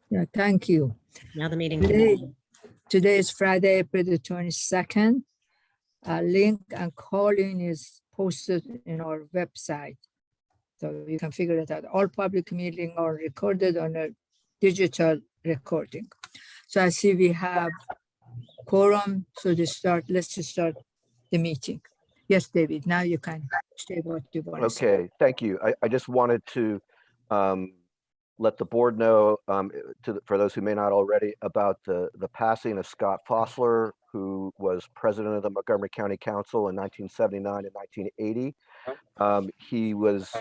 Yeah, thank you. Now the meeting. Today is Friday, April the 22nd. A link and call-in is posted in our website. So you can figure it out. All public meetings are recorded on a digital recording. So I see we have quorum. So let's just start the meeting. Yes, David, now you can say what you want to say. Okay, thank you. I just wanted to let the board know, for those who may not already, about the passing of Scott Fossler, who was president of the Montgomery County Council in 1979 and 1980. He was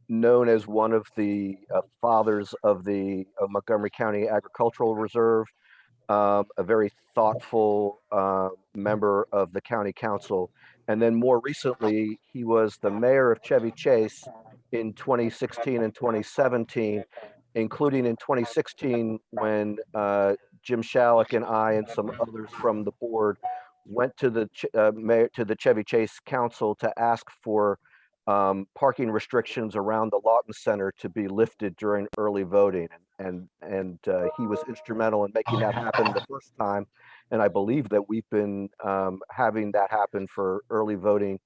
known as one of the fathers of the Montgomery County Agricultural Reserve, a very thoughtful member of the county council. And then more recently, he was the mayor of Chevy Chase in 2016 and 2017, including in 2016 when Jim Shallak and I and some others from the board went to the Chevy Chase Council to ask for parking restrictions around the Lawton Center to be lifted during early voting, and he was instrumental in making that happen the first time, and I believe that we've been having that happen for early voting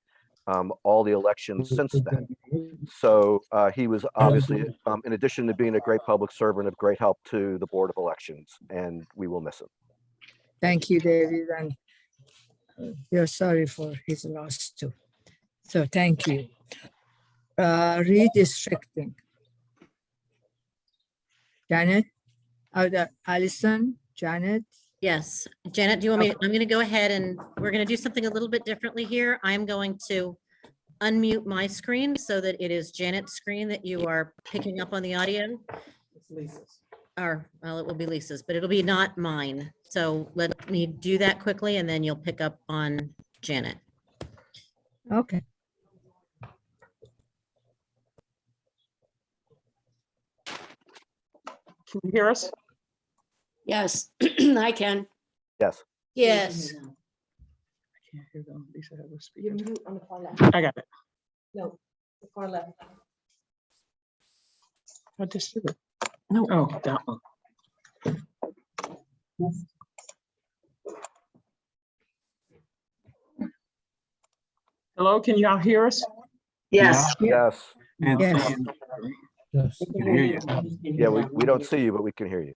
all the elections since then. So he was obviously, in addition to being a great public servant, of great help to the Board of Elections, and we will miss him. Thank you, David, and we are sorry for his loss too. So thank you. Redistricting. Janet, Allison, Janet. Yes, Janet, do you want me? I'm going to go ahead and we're going to do something a little bit differently here. I'm going to unmute my screen so that it is Janet's screen that you are picking up on the audio. It's Lisa's. Or, well, it will be Lisa's, but it'll be not mine. So let me do that quickly and then you'll pick up on Janet. Okay. Can you hear us? Yes, I can. Yes. Yes. I can't hear them. Lisa has a speaker. On the far left. I got it. No, the far left. I just did it. No. Oh, that one. Hello, can y'all hear us? Yes. Yes. Yes. Yes, we can hear you. Yeah, we don't see you, but we can hear you.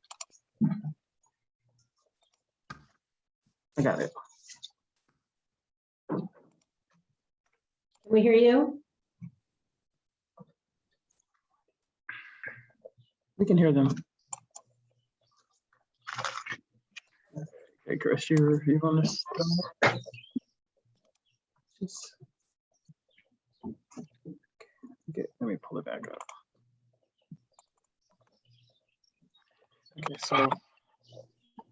I got it. Can we hear you? We can hear them. Okay, Chris, you on this? Okay, let me pull it back up. Okay, so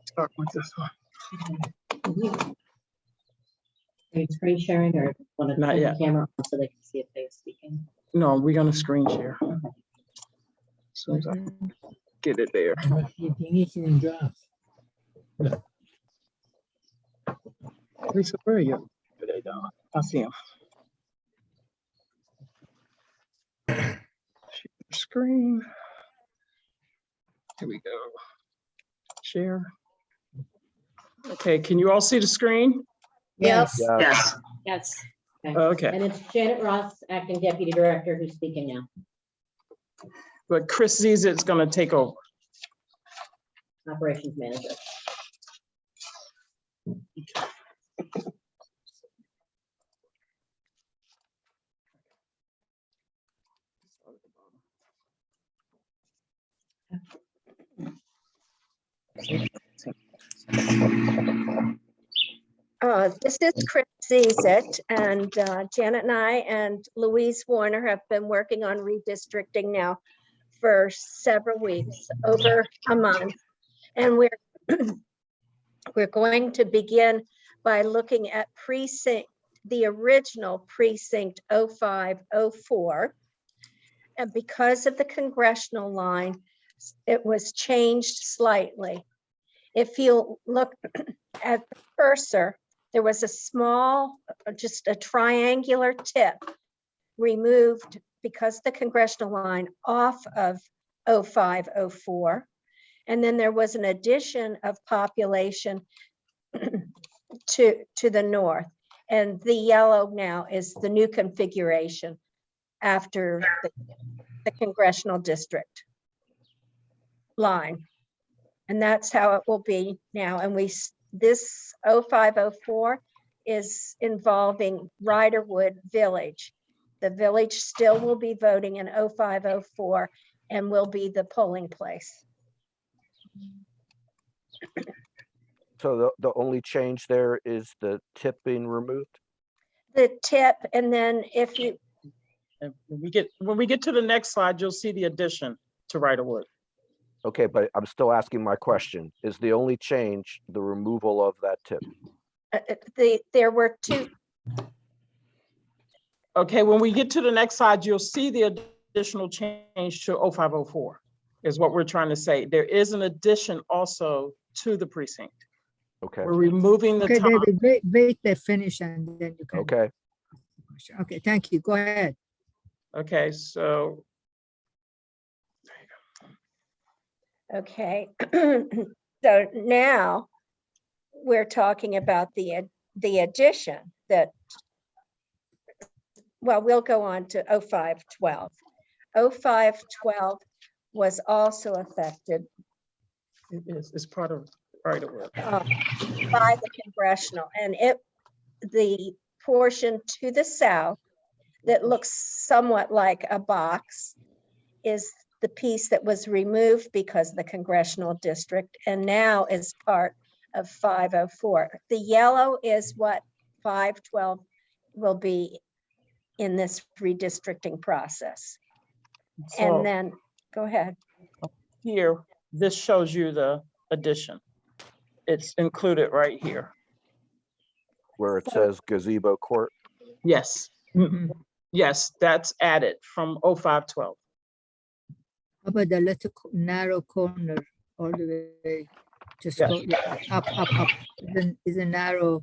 start with this one. Are you screen sharing or want to Not turn the yet. camera on so they can see if they're speaking? No, we're gonna screen share. As soon as I get it there. Lisa, where are you? There you go. I see him. Screen. Here we go. Share. Okay, can you all see the screen? Yes. Yes. Yes. Okay, And it's Janet Ross, Acting Deputy Director, who's speaking now. but Chris Zizit's gonna take over. Operations Manager. This is Chris Zizit, and Janet and I and Louise Warner have been working on redistricting now for several weeks, over a month. And we're going to begin by looking at the original precinct 0504. And because of the congressional line, it was changed slightly. If you look at the cursor, there was a small, just a triangular tip removed because the congressional line off of 0504. And then there was an addition of population to the north. And the yellow now is the new configuration after the congressional district line. And that's how it will be now. And this 0504 is involving Riderwood Village. The village still will be voting in 0504 and will be the polling place. So the only change there is the tip being removed? The tip, and then if you, And when we get to the next slide, you'll see the addition to Riderwood. Okay, but I'm still asking my question. Is the only change the removal of that tip? there were two, Okay, when we get to the next slide, you'll see the additional change to 0504 is what we're trying to say. There is an addition also to the precinct. Okay, We're removing the Okay, top. David, wait, they finish and then you can. okay. Okay, thank you. Go ahead. Okay, so okay. So now we're talking about the addition that, well, we'll go on to 0512. 0512 was also affected it's part of Riderwood. by the congressional, and the portion to the south that looks somewhat like a box is the piece that was removed because of the congressional district and now is part of 504. The yellow is what 512 will be in this redistricting process. So And then, go ahead. here, this shows you the addition. It's included right here. Where it says gazebo court? Yes, Mhm. yes, that's added from 0512. How about the little narrow corner all the way? Just Yes. go up. Is a narrow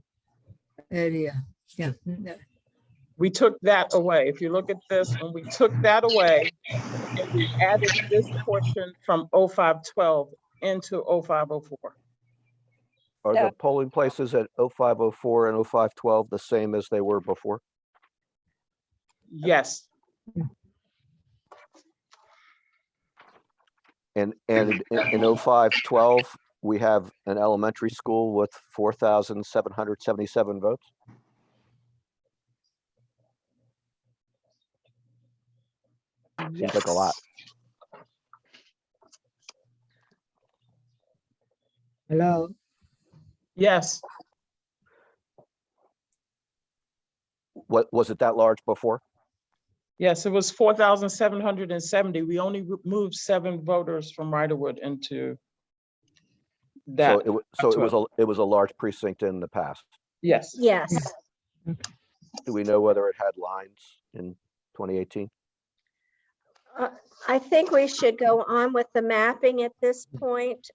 area. Yeah. We took that away. If you look at this, when we took that away and we added this portion from 0512 into 0504. Are Yeah. the polling places at 0504 and 0512 the same as they were before? Yes, And in 0512, we have an elementary school with 4,777 votes? Seems like a lot. Hello. yes, What, was it that large before? yes, it was 4,770. We only moved 7 voters from Riderwood into that. So it was a large precinct in the past. Yes, Yes. Do we know whether it had lines in 2018? I think we should go on with the mapping at this point.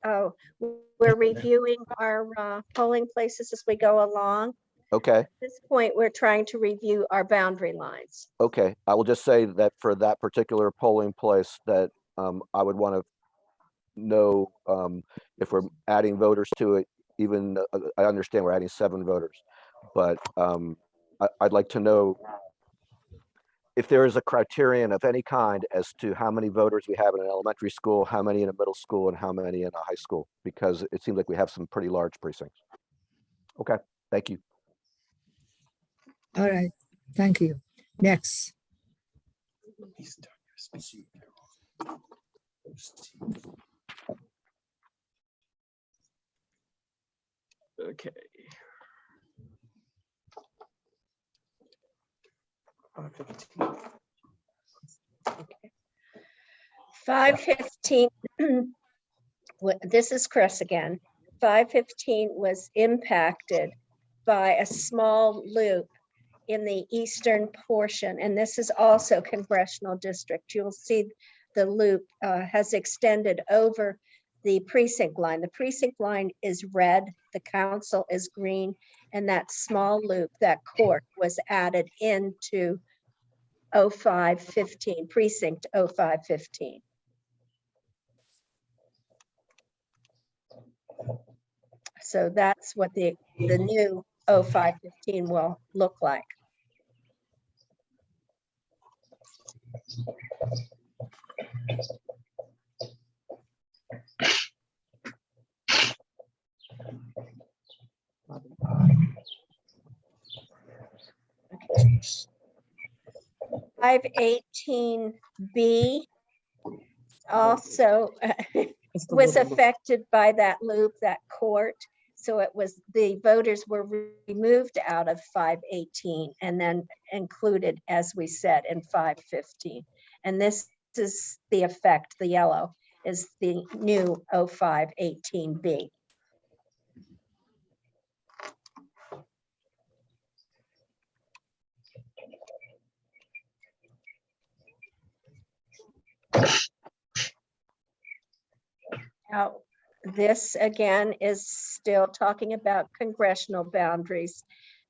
We're reviewing our polling places as we go along. Okay, At this point, we're trying to review our boundary lines. okay. I will just say that for that particular polling place that I would want to know if we're adding voters to it, even, I understand we're adding 7 voters, but I'd like to know if there is a criterion of any kind as to how many voters we have in an elementary school, how many in a middle school, and how many in a high school, because it seems like we have some pretty large precincts. Okay, thank you. All right. Thank you. Next. okay. 515, this is Chris again. 515 was impacted by a small loop in the eastern portion, and this is also congressional district. You'll see the loop has extended over the precinct line. The precinct line is red, the council is green, and that small loop, that court, was added into 0515, precinct 0515. So that's what the new 0515 will look like. Okay. 518B also It's the was little loop. affected by that loop, that court. So it was, the voters were removed out of 518 and then included, as we said, in 515. And this is the effect, the yellow is the new 0518B. Now, this again is still talking about congressional boundaries.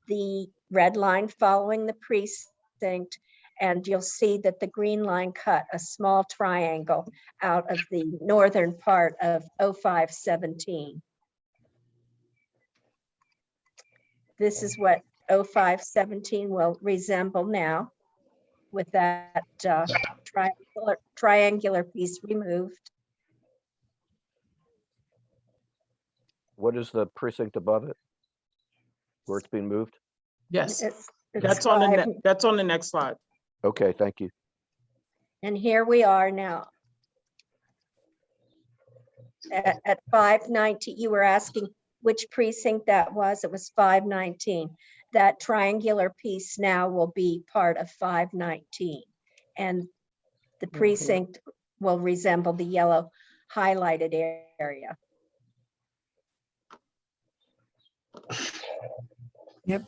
The red line following the precinct, and you'll see that the green line cut a small triangle out of the northern part of 0517. This is what 0517 will resemble now with that triangular piece removed. What is the precinct above it? Where it's being moved? Yes, It's that's on the, five. that's on the next slide. Okay, thank you. And here we are now. At 519, you were asking which precinct that was. It was 519. That triangular piece now will be part of 519. And the precinct will resemble the yellow highlighted area. Yep.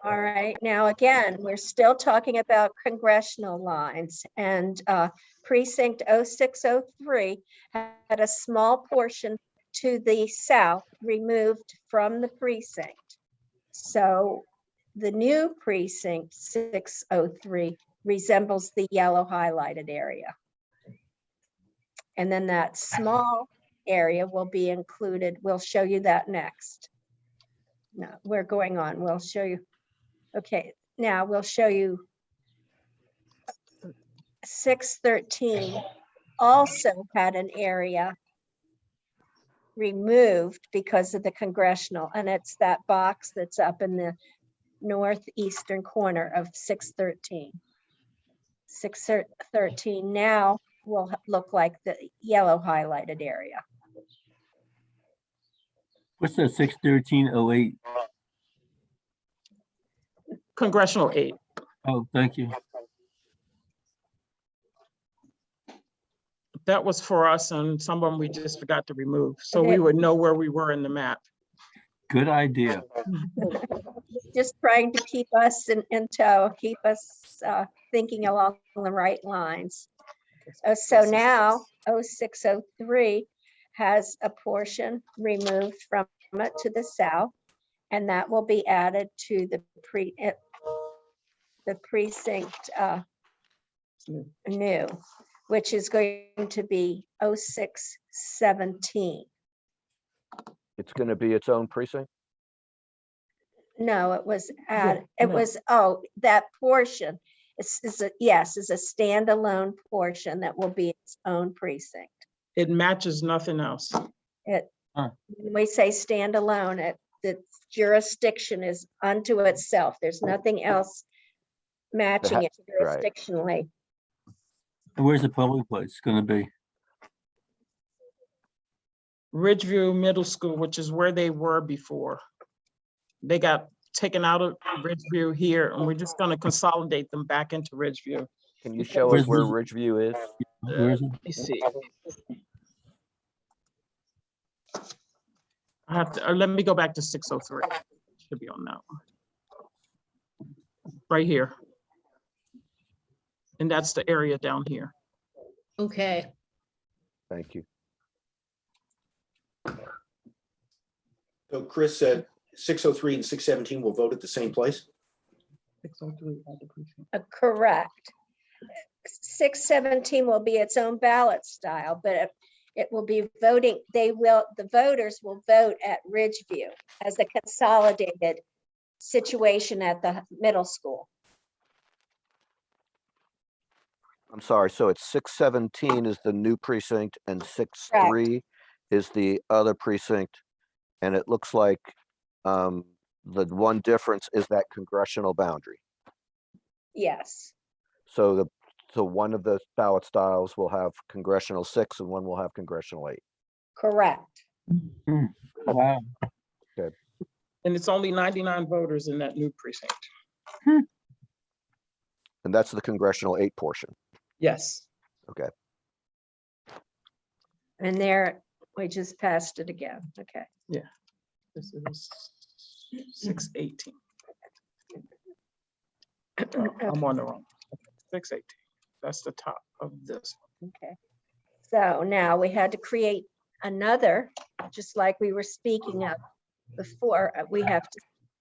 All right, now again, we're still talking about congressional lines, and precinct 0603 had a small portion to the south removed from the precinct. So the new precinct 603 resembles the yellow highlighted area. And then that small area will be included. We'll show you that next. No, we're going on. We'll show you. Okay, now we'll show you 613 also had an area removed because of the congressional, and it's that box that's up in the northeastern corner of 613. 613 now will look like the yellow highlighted area. What's that 61308? Congressional 8. Oh, thank you. That was for us, and some of them we just forgot to remove, so we would know where we were in the map. Good idea. Just trying to keep us in tow, keep us thinking along the right lines. So now 0603 has a portion removed from it to the south, and that will be added to the precinct new, which is going to be 0617. It's going to be its own precinct? No, it was added, it no. was, oh, that portion is a, yes, is a standalone portion that will be its own precinct. It matches nothing else. It, Huh. when we say standalone, the jurisdiction is unto itself. There's nothing else matching it right. jurisdictionally. And where's the polling place going to be? Ridgeview Middle School, which is where they were before. They got taken out of Ridgeview here, and we're just gonna consolidate them back into Ridgeview. Can you show Where's us where Ridge- Ridgeview is? Where is it? Let me see. I have to, let me go back to 603. Should be on that one. Right here. And that's the area down here. Okay, Thank you. So Chris said 603 and 617 will vote at the same place? 603 at the precinct. Correct. 617 will be its own ballot style, but it will be voting, the voters will vote at Ridgeview as a consolidated situation at the middle school. I'm sorry, so it's 617 is the new precinct and 63 is the other precinct. And it looks like the one difference is that congressional boundary. Yes, So one of the ballot styles will have congressional 6 and one will have congressional 8. correct. Wow. And it's only 99 voters in that new precinct. And that's the congressional 8 portion. Yes. Okay. And there, we just passed it again. Okay. This is 618. I'm on the wrong. 618. That's the top of this. Okay. So now we had to create another, just like we were speaking of before, we have to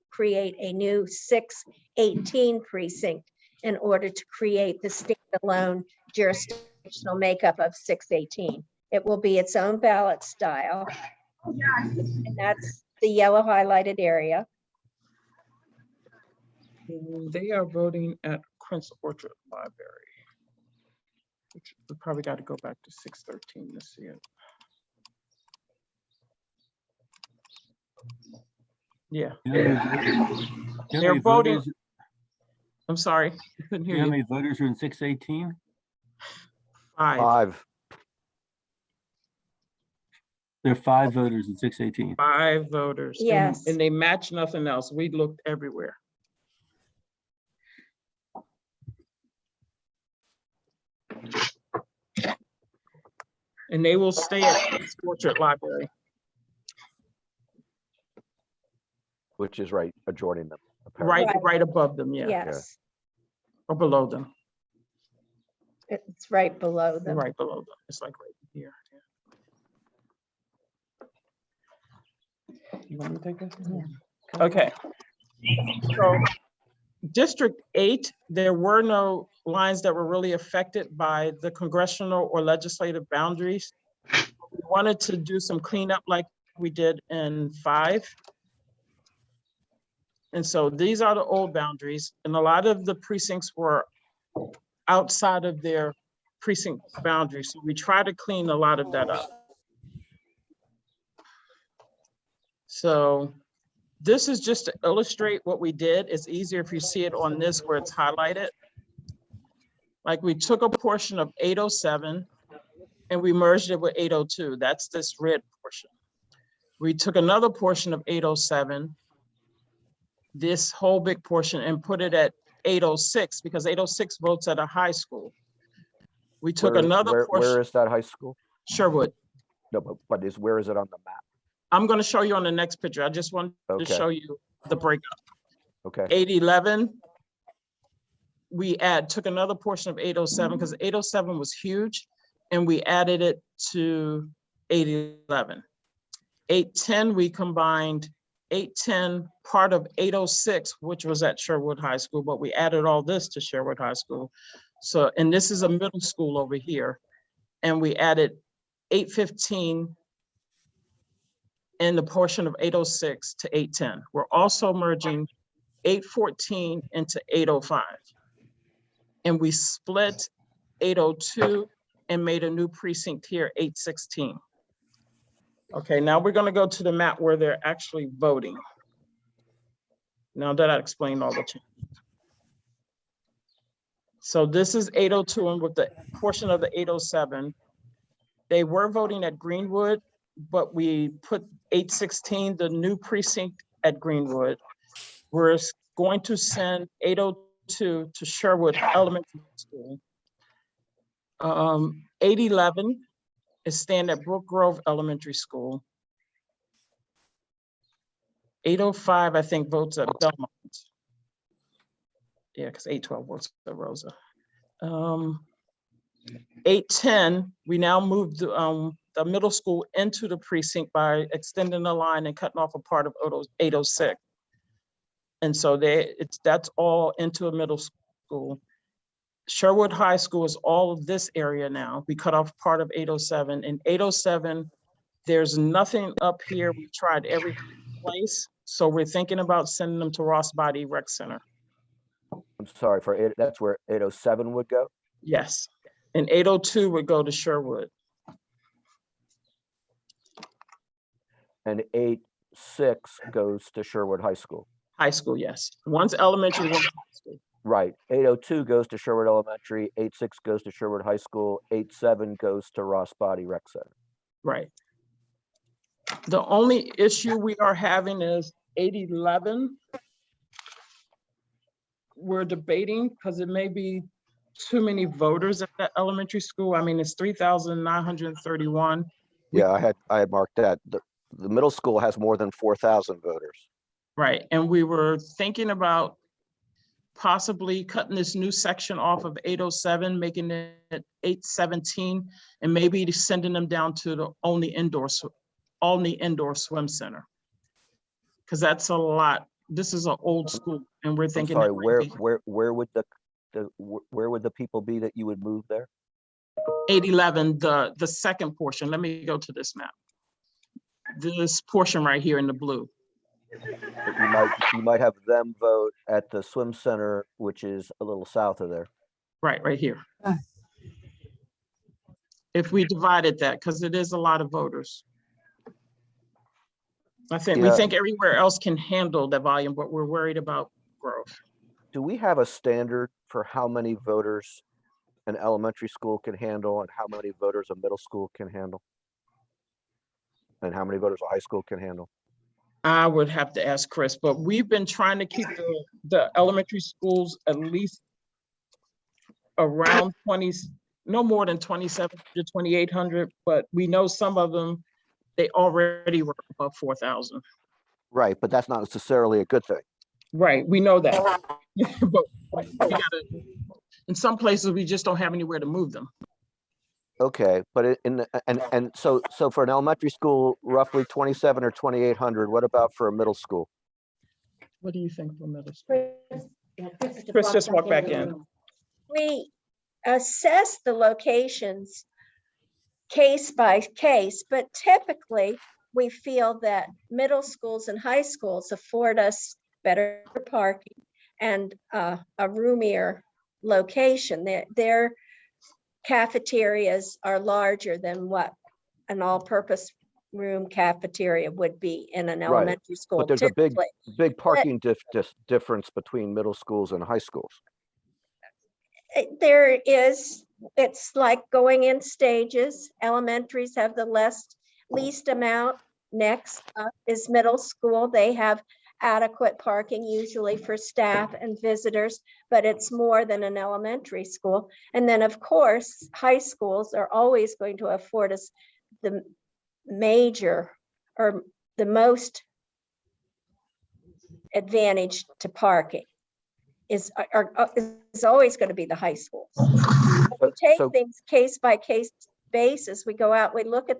create a new 618 precinct in order to create the standalone jurisdictional makeup of 618. It will be its own ballot style. And that's the yellow highlighted area. They are voting at Prince Orchard Library. Which we probably got to go back to 613 to see it. Yeah, they're voting. I'm sorry, I couldn't hear How you. many voters are in 618? 5. 5. There are 5 voters in 618. 5 voters. and- Yes. And they match nothing else. We looked everywhere. And they will stay at Prince Orchard Library. Which is right adjoining them. apparently. Right above them, yeah, Yes, or below them, it's right below them. right below them. It's like right here. Yeah. You want me to take this? Okay. So District 8, there were no lines that were really affected by the congressional or legislative boundaries. We wanted to do some cleanup like we did in 5. And so these are the old boundaries, and a lot of the precincts were outside of their precinct boundaries. So we try to clean a lot of that up. So this is just to illustrate what we did. It's easier if you see it on this where it's highlighted. Like we took a portion of 807 and we merged it with 802. That's this red portion. We took another portion of 807, this whole big portion, and put it at 806 because 806 votes at a high school. We took another portion. Where is that high school? Sherwood. No, but where is it on the map? I'm going to show you on the next picture. I just wanted to Okay. show you the breakup. Okay. 811, we took another portion of 807 because 807 was huge, and we added it to 811. 810, we combined 810, part of 806, which was at Sherwood High School, but we added all this to Sherwood High School. So, and this is a middle school over here, and we added 815 and the portion of 806 to 810. We're also merging 814 into 805. And we split 802 and made a new precinct here, 816. Okay, now we're going to go to the map where they're actually voting. Now that I explained all the changes. So this is 802, and with the portion of the 807, they were voting at Greenwood, but we put 816, the new precinct, at Greenwood. We're going to send 802 to Sherwood Elementary School. 811 is staying at Brook Grove Elementary School. 805, I think, votes at Belmont. Yeah, because 812 votes at Rosa. 810, we now moved the middle school into the precinct by extending the line and cutting off a part of 806. And so that's all into a middle school. Sherwood High School is all of this area now. We cut off part of 807. In 807, there's nothing up here. We tried every place. So we're thinking about sending them to Ross Body Rec Center. I'm sorry, that's where 807 would go? Yes. And 802 would go to Sherwood. And 86 goes to Sherwood High School. High school, yes. One's elementary, one's high school. Right. 802 goes to Sherwood Elementary, 86 goes to Sherwood High School, 87 goes to Ross Body Rec Center. Right. The only issue we are having is 811. We're debating because it may be too many voters at that elementary school. I mean, it's 3,931. Yeah, I had marked that. The middle school has more than 4,000 voters. Right, and we were thinking about possibly cutting this new section off of 807, making it 817, and maybe sending them down to the only indoor swim center. Because that's a lot. This is an old school, and we're I'm thinking. sorry, where would the people be that you would move there? 811, the second portion. Let me go to this map. This portion right here in the blue. You might have them vote at the swim center, which is a little south of there. Right here. If we divided that, because it is a lot of voters. I think we think everywhere else can handle that volume, but we're worried about growth. Do we have a standard for how many voters an elementary school can handle and how many voters a middle school can handle? And how many voters a high school can handle? I would have to ask Chris, but we've been trying to keep the elementary schools at least around 20, no more than 2,700, 2,800, but we know some of them, they already were above 4,000. Right, but that's not necessarily a good thing. Right, we know that. But we gotta, in some places, we just don't have anywhere to move them. Okay, but so for an elementary school, roughly 2,700 or 2,800. What about for a middle school? What do you think for middle school? Chris Chris just walked back into the in. room. We assess the locations case by case, but typically we feel that middle schools and high schools afford us better parking and a roomier location. Their cafeterias are larger than what an all-purpose room cafeteria would be in an elementary school. But there's a typically. big parking difference between middle schools and high schools. There is, it's like going in stages. Elementaries have the least amount. Next up is middle school. They have adequate parking usually for staff and visitors, but it's more than an elementary school. And then of course, high schools are always going to afford us the major or the most advantage to parking is always going to be the high schools. We take things case by case basis. We go out, we look at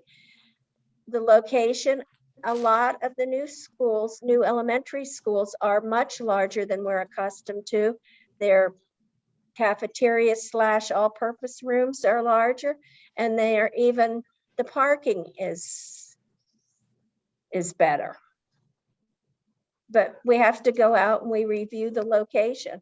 the location. A lot of the new schools, new elementary schools are much larger than we're accustomed to. Their cafeterias / all-purpose rooms are larger, and they are even, the parking is better. But we have to go out and we review the location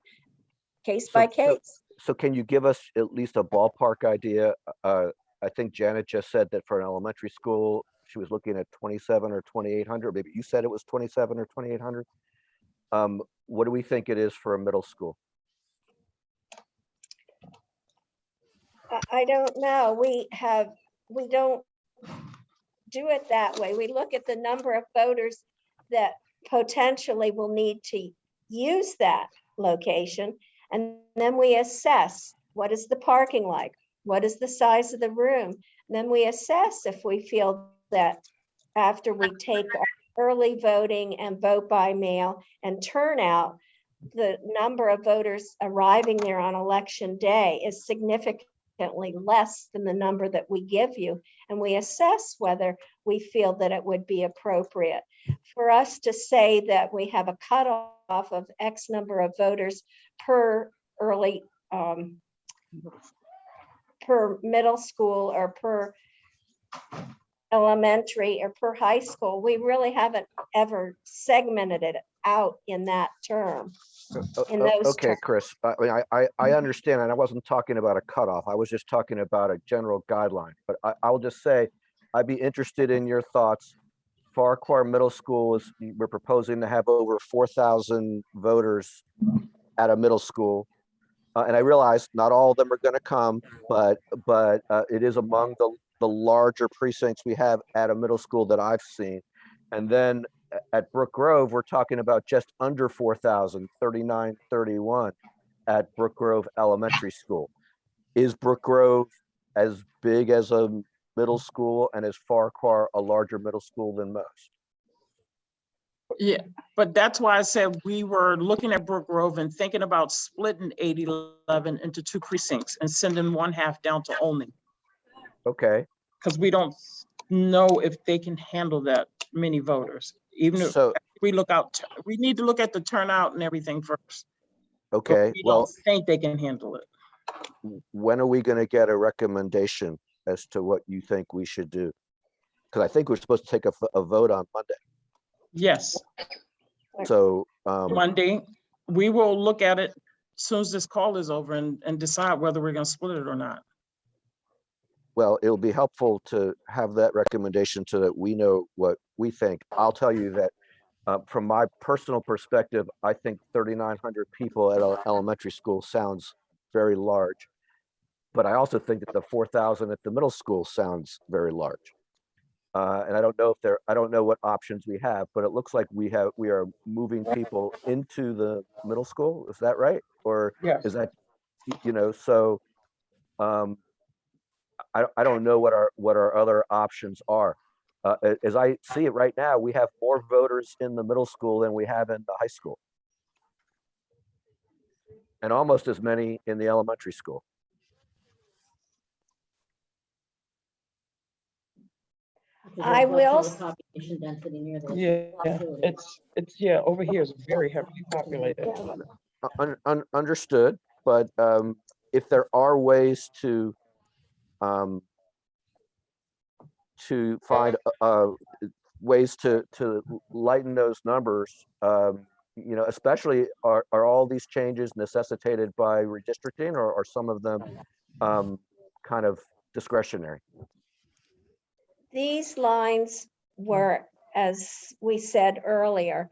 case by case. So can you give us at least a ballpark idea? I think Janet just said that for an elementary school, she was looking at 2,700 or 2,800. Maybe you said it was 2,700 or 2,800. What do we think it is for a middle school? I don't know. We don't do it that way. We look at the number of voters that potentially will need to use that location. And then we assess, what is the parking like? What is the size of the room? And then we assess if we feel that after we take early voting and vote by mail and turnout, the number of voters arriving there on election day is significant significantly less than the number that we give you, and we assess whether we feel that it would be appropriate. For us to say that we have a cutoff of X number of voters per early, per middle school or per elementary or per high school, we really haven't ever segmented it out in that term. In those Okay, terms. Chris, I understand, and I wasn't talking about a cutoff. I was just talking about a general guideline. But I'll just say, I'd be interested in your thoughts. Farquhar Middle School is, we're proposing to have over 4,000 voters at a middle school. And I realize not all of them are going to come, but it is among the larger precincts we have at a middle school that I've seen. And then at Brook Grove, we're talking about just under 4,000, 3,931 at Brook Grove Elementary School. Is Brook Grove as big as a middle school, and is Farquhar a larger middle school than most? Yeah, but that's why I said we were looking at Brook Grove and thinking about splitting 811 into 2 precincts and sending one half down to Olney. Okay, Because we don't know if they can handle that many voters. Even if so, we look out, we need to look at the turnout and everything first. But okay, we well, don't think they can handle it. when are we going to get a recommendation as to what you think we should do? Because I think we're supposed to take a vote on Monday. Yes, So, Monday, we will look at it as soon as this call is over and decide whether we're gonna split it or not. well, it'll be helpful to have that recommendation so that we know what we think. I'll tell you that from my personal perspective, I think 3,900 people at an elementary school sounds very large. But I also think that the 4,000 at the middle school sounds very large. And I don't know what options we have, but it looks like we are moving people into the middle school. Is that right? Or Yes. is that, so I don't know what our other options are. As I see it right now, we have more voters in the middle school than we have in the high school. And almost as many in the elementary school. There's a I reflection of will the population density near the. Yeah, it's over here is very heavily populated. Understood, but if there are ways to find ways to lighten those numbers, especially are all these changes necessitated by redistricting, or are some of them kind of discretionary? These lines were, as we said earlier,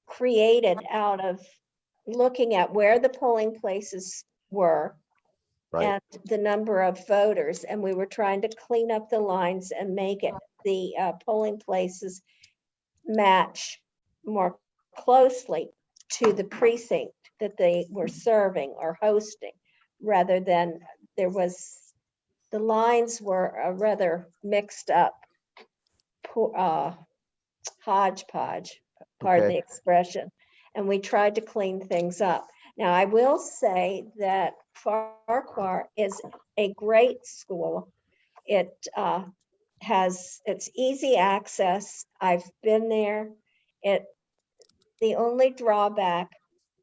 created out of looking at where the polling places were Right. and the number of voters, and we were trying to clean up the lines and make it the polling places match more closely to the precinct that they were serving or hosting, rather than the lines were a rather mixed up hodgepodge, pardon Okay. the expression, and we tried to clean things up. Now, I will say that Farquhar is a great school. It it's easy access. I've been there. The only drawback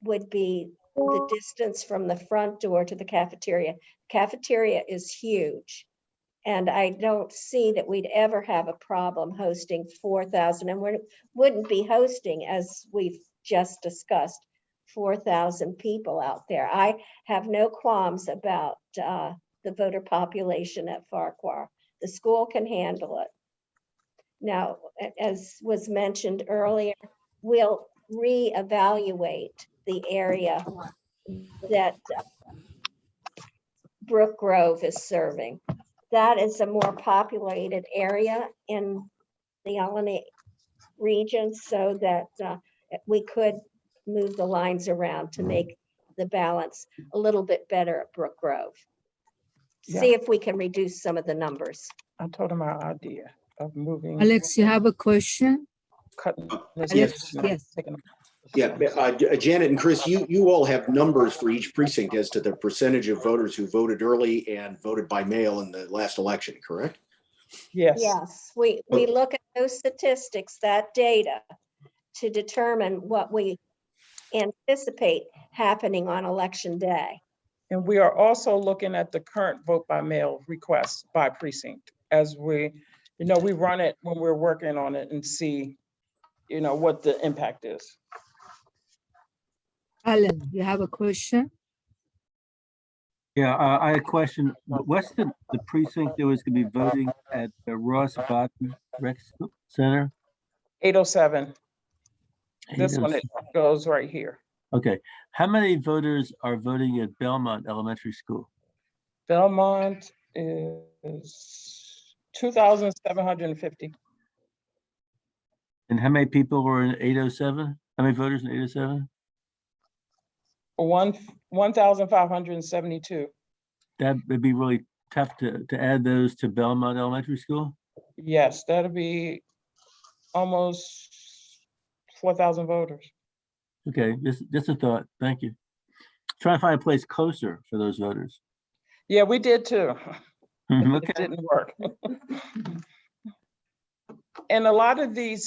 would be the distance from the front door to the cafeteria. Cafeteria is huge. And I don't see that we'd ever have a problem hosting 4,000, and we wouldn't be hosting, as we've just discussed, 4,000 people out there. I have no qualms about the voter population at Farquhar. The school can handle it. Now, as was mentioned earlier, we'll reevaluate the area that Brook Grove is serving. That is a more populated area in the Albany region, so that we could move the lines around to make the balance a little bit better at Brook Grove. See if we can reduce some of the numbers. I told him our idea of moving. Alex, you have a question? Cutting this Alex, down, yes. taking Yeah, Janet and Chris, you all have numbers for each precinct as to the percentage of voters who voted early and voted by mail in the last election, correct? Yes. Yes, we look at those statistics, that data, to determine what we anticipate happening on election day. And we are also looking at the current vote by mail requests by precinct as we run it when we're working on it and see, what the impact is. Alan, you have a question? Yeah, I had a question. What's the precinct that was gonna be voting at the Ross Bottom Rec Center? 807. This one, 807. it goes right here. Okay, how many voters are voting at Belmont Elementary School? Belmont is 2,750. And how many people were in 807? How many voters in 807? 1,572. That would be really tough to add those to Belmont Elementary School? Yes, that'll be almost 4,000 voters. Okay, just a thought. Thank you. Try to find a place closer for those voters. Yeah, we did too. It Okay, didn't work. And a lot of the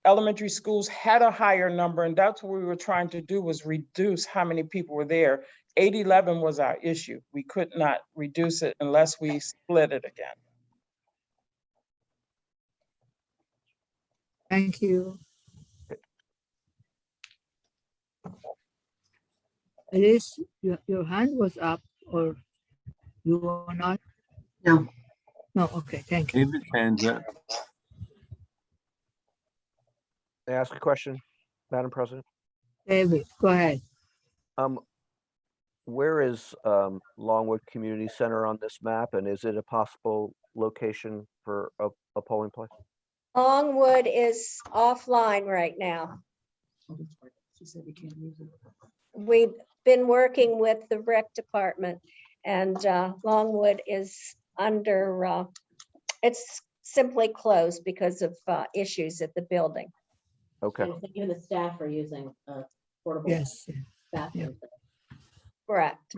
elementary schools had a higher number, and that's what we were trying to do, was reduce how many people were there. 811 was our issue. We could not reduce it unless we split it again. Thank you. Alice, your hand was up, or you were not? No. No, okay, thank you. David's hands up. May I ask a question, Madam President? David, go ahead. Where is Longwood Community Center on this map, and is it a possible location for a polling place? Longwood is offline right now. She said we can't use it. We've been working with the rec department, and Longwood is under, it's simply closed because of issues at the building. Okay, And even the staff are using portable Yes, bathrooms. Correct.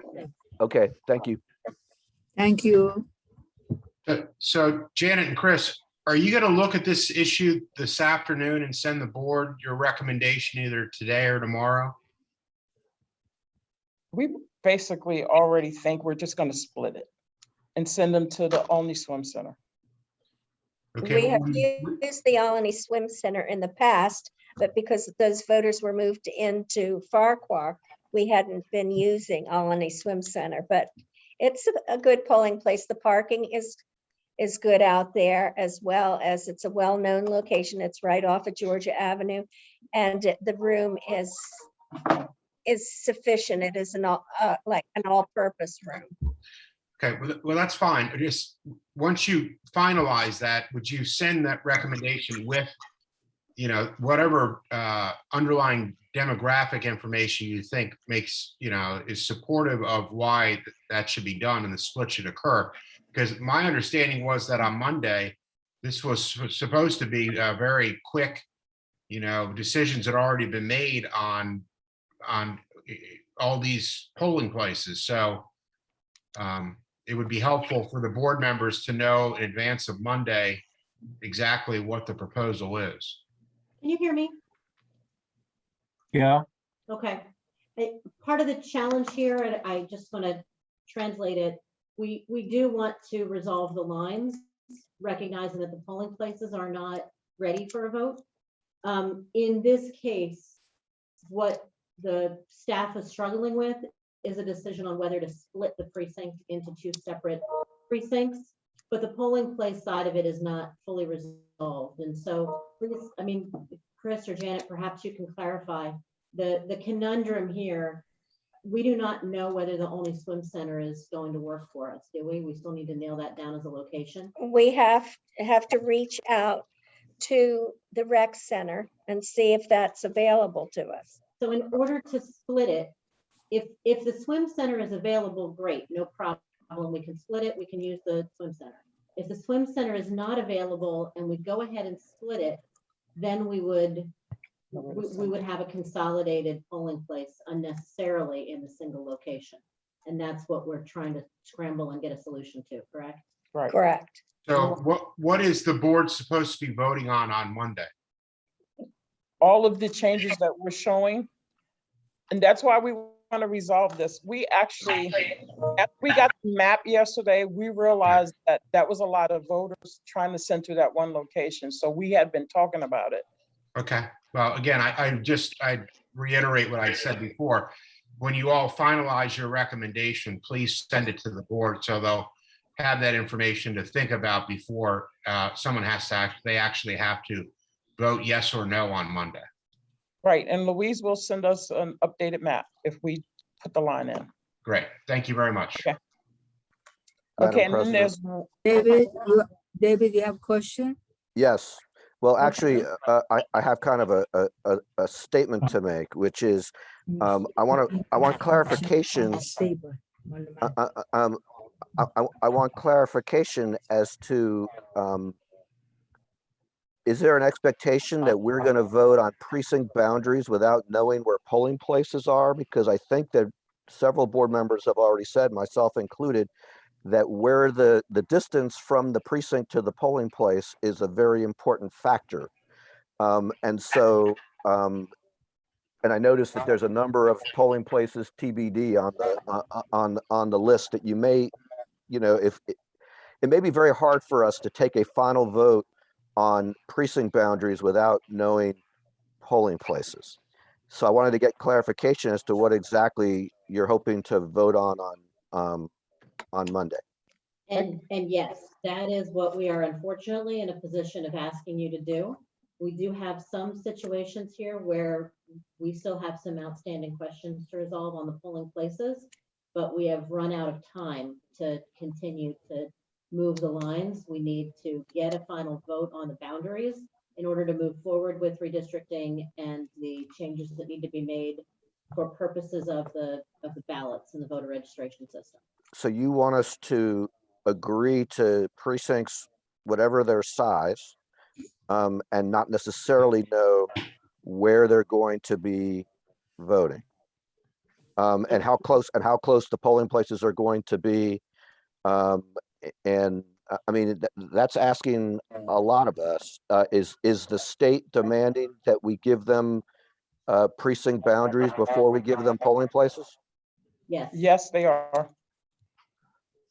okay, thank you. thank you. So Janet and Chris, are you going to look at this issue this afternoon and send the board your recommendation either today or tomorrow? We basically already think we're just going to split it and send them to the Only Swim Center. Okay. We have used the Alany Swim Center in the past, but because those voters were moved into Farquhar, we hadn't been using Alany Swim Center, but it's a good polling place. The parking is good out there, as well as it's a well-known location. It's right off of Georgia Avenue, and the room is sufficient. It is like an all-purpose room. Okay, well, that's fine. Just once you finalize that, would you send that recommendation with, whatever underlying demographic information you think makes, is supportive of why that should be done and the split should occur? Because my understanding was that on Monday, this was supposed to be a very quick, decisions had already been made on all these polling places. So it would be helpful for the board members to know in advance of Monday exactly what the proposal is. Can you hear me? Yeah, Okay. Part of the challenge here, and I just want to translate it, we do want to resolve the lines, recognizing that the polling places are not ready for a vote. In this case, what the staff is struggling with is a decision on whether to split the precinct into two separate precincts, but the polling place side of it is not fully resolved. And so, please, Chris or Janet, perhaps you can clarify the conundrum here. We do not know whether the Only Swim Center is going to work for us, do we? We still need to nail that down as a location. We have to reach out to the rec center and see if that's available to us. So in order to split it, if the swim center is available, great, no problem. We can split it, we can use the swim center. If the swim center is not available and we go ahead and split it, then we would we would have a consolidated polling place unnecessarily in a single location. And that's what we're trying to scramble and get a solution to, correct? Right. Correct. So what is the board supposed to be voting on Monday? All of the changes that we're showing. And that's why we want to resolve this. We actually, after we got the map yesterday, we realized that that was a lot of voters trying to send to that one location. So we had been talking about it. Okay, well, again, I reiterate what I said before. When you all finalize your recommendation, please send it to the board so they'll have that information to think about before someone has to, they actually have to vote yes or no on Monday. Right, and Louise will send us an updated map if we put the line in. Great, thank you very much. Okay. Madam Okay, and then President. there's, David, you have a question? Yes. Well, actually, I have kind of a statement to make, which is I want clarification. I want clarification as to is there an expectation that we're going to vote on precinct boundaries without knowing where polling places are? Because I think that several board members have already said, myself included, that where the distance from the precinct to the polling place is a very important factor. And I noticed that there's a number of polling places TBD on the list that you may, if it may be very hard for us to take a final vote on precinct boundaries without knowing polling places. So I wanted to get clarification as to what exactly you're hoping to vote on Monday. And yes, that is what we are unfortunately in a position of asking you to do. We do have some situations here where we still have some outstanding questions to resolve on the polling places, but we have run out of time to continue to move the lines. We need to get a final vote on the boundaries in order to move forward with redistricting and the changes that need to be made for purposes of the ballots and the voter registration system. So you want us to agree to precincts, whatever their size, and not necessarily know where they're going to be voting, and how close the polling places are going to be. And I mean, that's asking a lot of us. Is the state demanding that we give them precinct boundaries before we give them polling places? Yes. yes, they are.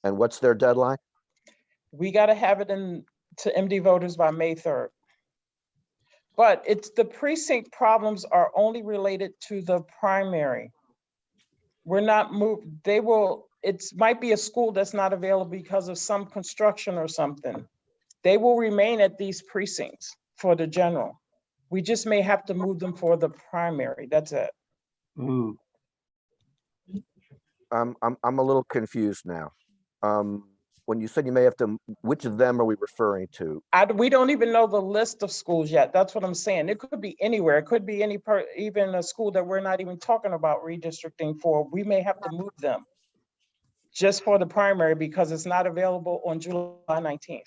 And what's their deadline? We got to have it in to MD voters by May 3rd. But it's the precinct problems are only related to the primary. We're not moved. They will, it might be a school that's not available because of some construction or something. They will remain at these precincts for the general. We just may have to move them for the primary. That's it. Ooh, I'm a little confused now. When you said you may have to, which of them are we referring to? We don't even know the list of schools yet. That's what I'm saying. It could be anywhere. It could be even a school that we're not even talking about redistricting for. We may have to move them just for the primary because it's not available on July 19th.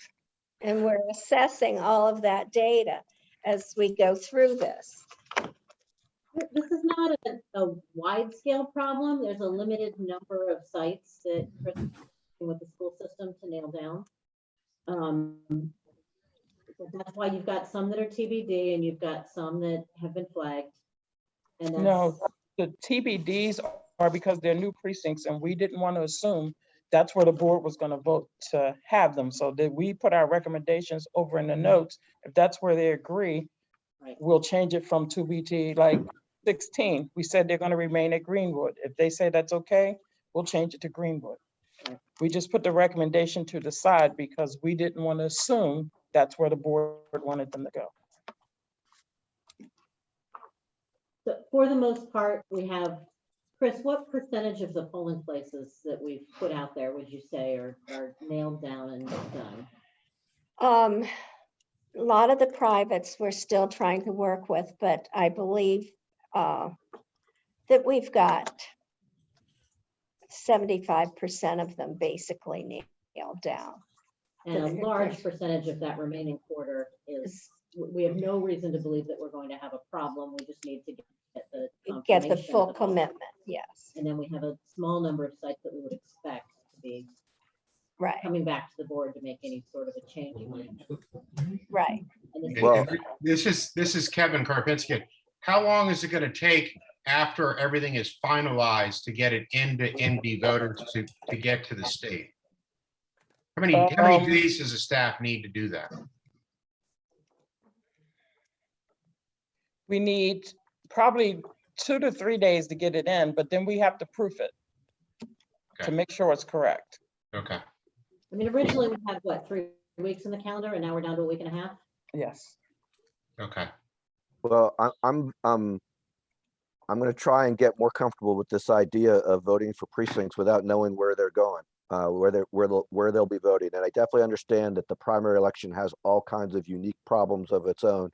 And we're assessing all of that data as we go through this. This is not a wide scale problem. There's a limited number of sites that Chris is working with the school system to nail down. But that's why you've got some that are TBD and you've got some that have been flagged. And No, the TBDs are because they're new precincts and we didn't want to assume that's where the board was going to vote to have them. So that we put our recommendations over in the notes. If that's where they agree, right. We'll change it from 2B like 16. We said they're going to remain at Greenwood. If they say that's okay, we'll change it to Greenwood. Right. We just put the recommendation to the side because we didn't want to assume that's where the board wanted them to go. So for the most part, we have, Chris, what percentage of the polling places that we've put out there would you say are nailed down and done? A lot of the privates we're still trying to work with, but I believe that we've got 75% of them basically nailed down. And a large percentage of that remaining quarter is we have no reason to believe that we're going to have a problem. We just need to get the Get the confirmation full of it. commitment, yes, And then we have a small number of sites that we would expect to be right, coming back to the board to make any sort of a change. right. And this- Well- This is Kevin Karpinski. How long is it going to take after everything is finalized to get it into MD voters to get to the state? How many days does the staff need to do that? We need probably 2 to 3 days to get it in, but then we have to proof it to Okay. make sure it's correct. Okay. I mean, originally we had what, 3 weeks in the calendar, and now we're down to a week and a half. Yes. Okay. Well, I'm going to try and get more comfortable with this idea of voting for precincts without knowing where they're going, where they'll be voting. And I definitely understand that the primary election has all kinds of unique problems of its own,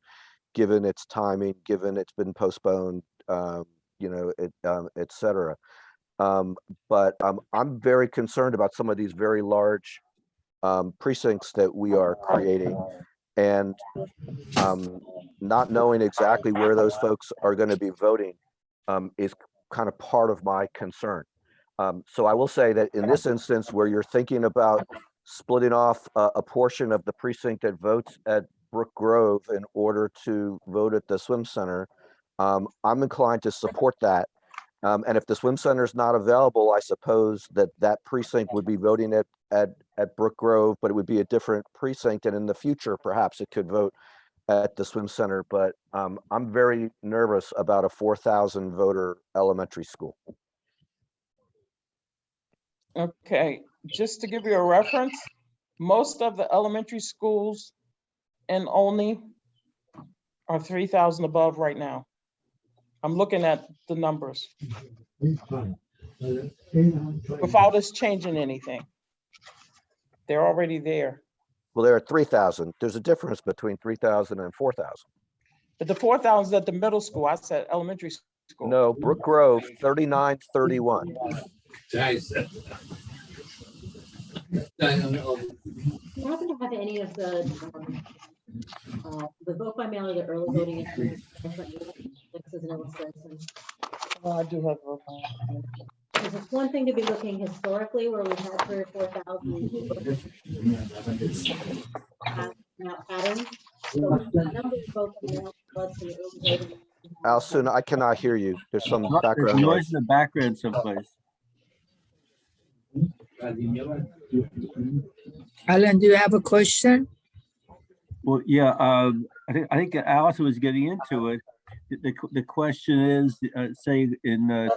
given its timing, given it's been postponed, et cetera. But I'm very concerned about some of these very large precincts that we are creating, and not knowing exactly where those folks are going to be voting is kind of part of my concern. So I will say that in this instance, where you're thinking about splitting off a portion of the precinct that votes at Brook Grove in order to vote at the swim center, I'm inclined to support that. And if the swim center is not available, I suppose that precinct would be voting at Brook Grove, but it would be a different precinct. And in the future, perhaps it could vote at the swim center. But I'm very nervous about a 4,000 voter elementary school. Okay, just to give you a reference, most of the elementary schools in Olney are 3,000 above right now. I'm looking at the numbers without us changing anything. They're already there. Well, there are 3,000. There's a difference between 3,000 and 4,000. But the 4,000 is at the middle school. I said elementary school. No, Brook Grove, 3931. Do you happen to have any of the vote by mail or the early voting? This is an illustration. I do have. Because it's one thing to be looking historically where we've had 3,000 or 4,000 patterns. So the number of votes by mail plus the early voting. Alison, I cannot hear you. There's some There's background noise noise. in the background someplace. Alan, do you have a question? Well, yeah, I think Allison was getting into it. The question is, say in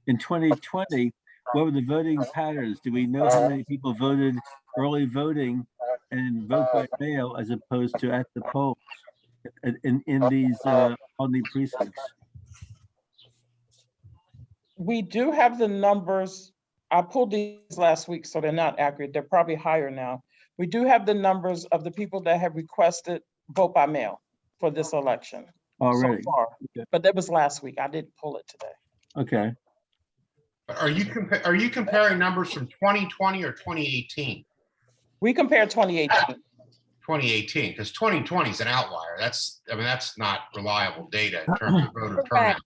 2020, what were the voting patterns? Do we know how many people voted early voting and vote by mail as opposed to at the polls in these on the precincts? We do have the numbers. I pulled these last week, so they're not accurate. They're probably higher now. We do have the numbers of the people that have requested vote by mail for this election Already. so far. Okay. But that was last week. I didn't pull it today. Okay. Are you comparing numbers from 2020 or 2018? We compared 2018. 2018, because 2020 is an outlier. That's not reliable data in terms of voter turnout.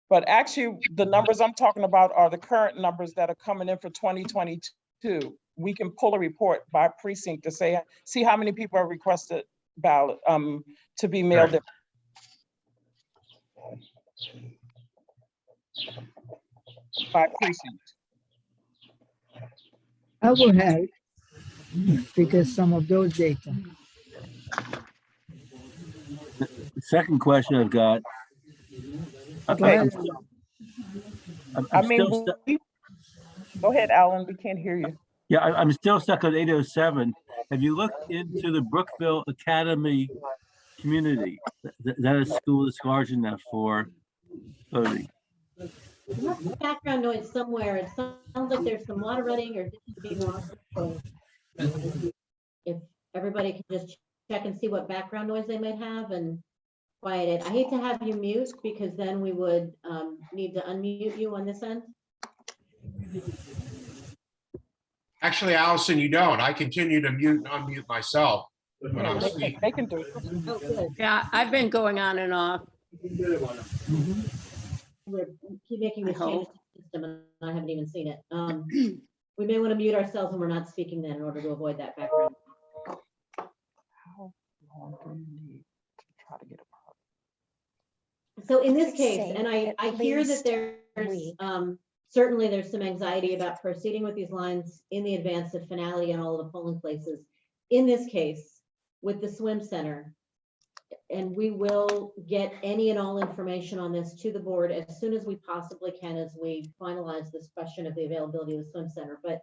But actually, the numbers I'm talking about are the current numbers that are coming in for 2022. We can pull a report by precinct to see how many people have requested ballot to be mailed in. By precinct. I will help because some of those data. The second question I've got. Okay. I'm still go ahead, Alan. We can't hear you. Yeah, I'm still stuck on 807. Have you looked into the Brookville Academy community? Is that a school that's large enough for voting? Background noise somewhere. It sounds like there's some moderating or being lost. So if everybody can just check and see what background noise they might have and quiet it. I hate to have you mute because then we would need to unmute you on this end. Actually, Allison, you don't. I continue to unmute myself. But I'm speaking. They can do it. Oh, good. Yeah, I've been going on and off. We're keep making I this change hope. to the system and I haven't even seen it. We may want to mute ourselves when we're not speaking then in order to avoid that background. How long do you need to try to get a So in this I'd case, say and I at hear that least there's, week. certainly there's some anxiety about proceeding with these lines in the advance of finality and all of the polling places. In this case, with the swim center, and we will get any and all information on this to the board as soon as we possibly can as we finalize this question of the availability of the swim center. But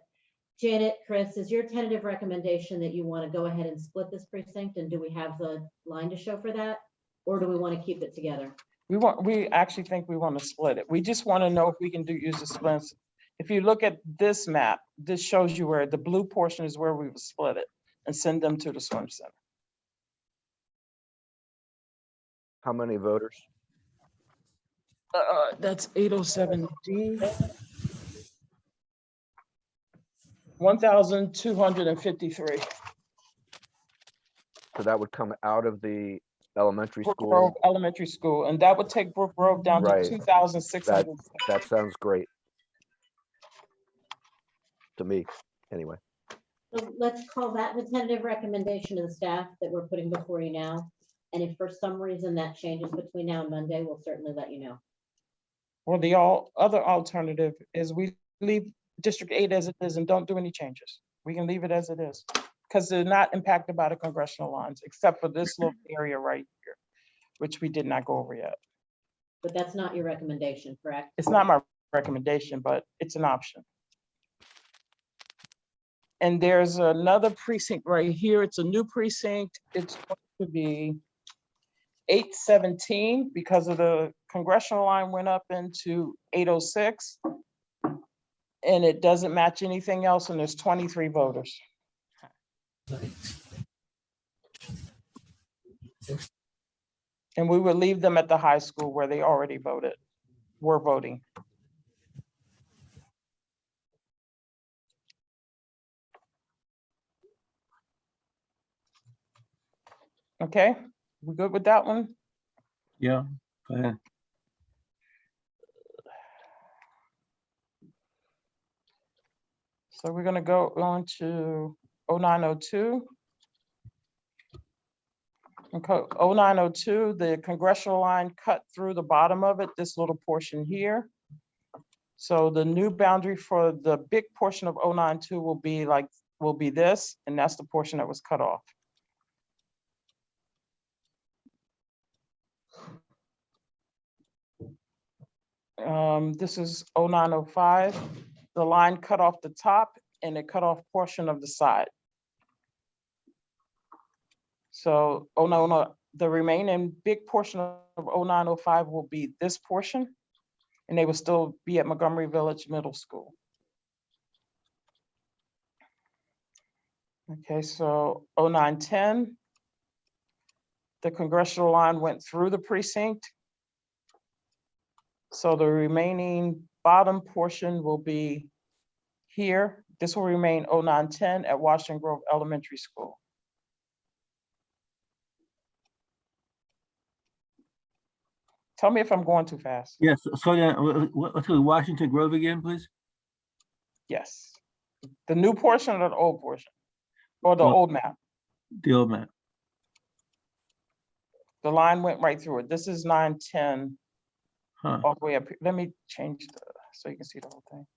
Janet, Chris, is your tentative recommendation that you want to go ahead and split this precinct? And do we have the line to show for that? Or do we want to keep it together? We actually think we want to split it. We just want to know if we can use the splits. If you look at this map, this shows you where the blue portion is where we would split it and send them to the swim center. How many voters? That's 807D. 1,253. So that would come out of the elementary Brook school. Grove Elementary School, and that would take Brook Grove down to Right. 2,600. That sounds great. To me, anyway. So let's call that the tentative recommendation of the staff that we're putting before you now. And if for some reason that changes between now and Monday, we'll certainly let you know. Well, the other alternative is we leave District 8 as it is and don't do any changes. We can leave it as it is because they're not impacted by the congressional lines, except for this little area right here, which we did not go over yet. But that's not your recommendation, correct? It's not my recommendation, but it's an option. And there's another precinct right here. It's a new precinct. It's going to be 817 because of the congressional line went up into 806. And it doesn't match anything else, and there's 23 voters. And we would leave them at the high school where they already were voting. Okay, we good with that one? Yeah, go ahead. So we're gonna go on to 0902. Okay, 0902, the congressional line cut through the bottom of it, this little portion here. So the new boundary for the big portion of 092 will be this, and that's the portion that was cut off. This is 0905. The line cut off the top and it cut off portion of the side. So the remaining big portion of 0905 will be this portion, and they will still be at Montgomery Village Middle School. Okay, so 0910, the congressional line went through the precinct. So the remaining bottom portion will be here. This will remain 0910 at Washington Grove Elementary School. Tell me if I'm going too fast. Yes, so then, let's go to Washington Grove again, please. Yes. The new portion or the old portion? Or the Well- old map? The old map. The line went right through it. This is 910 Huh, all the way up. Let me change so you can see the whole thing.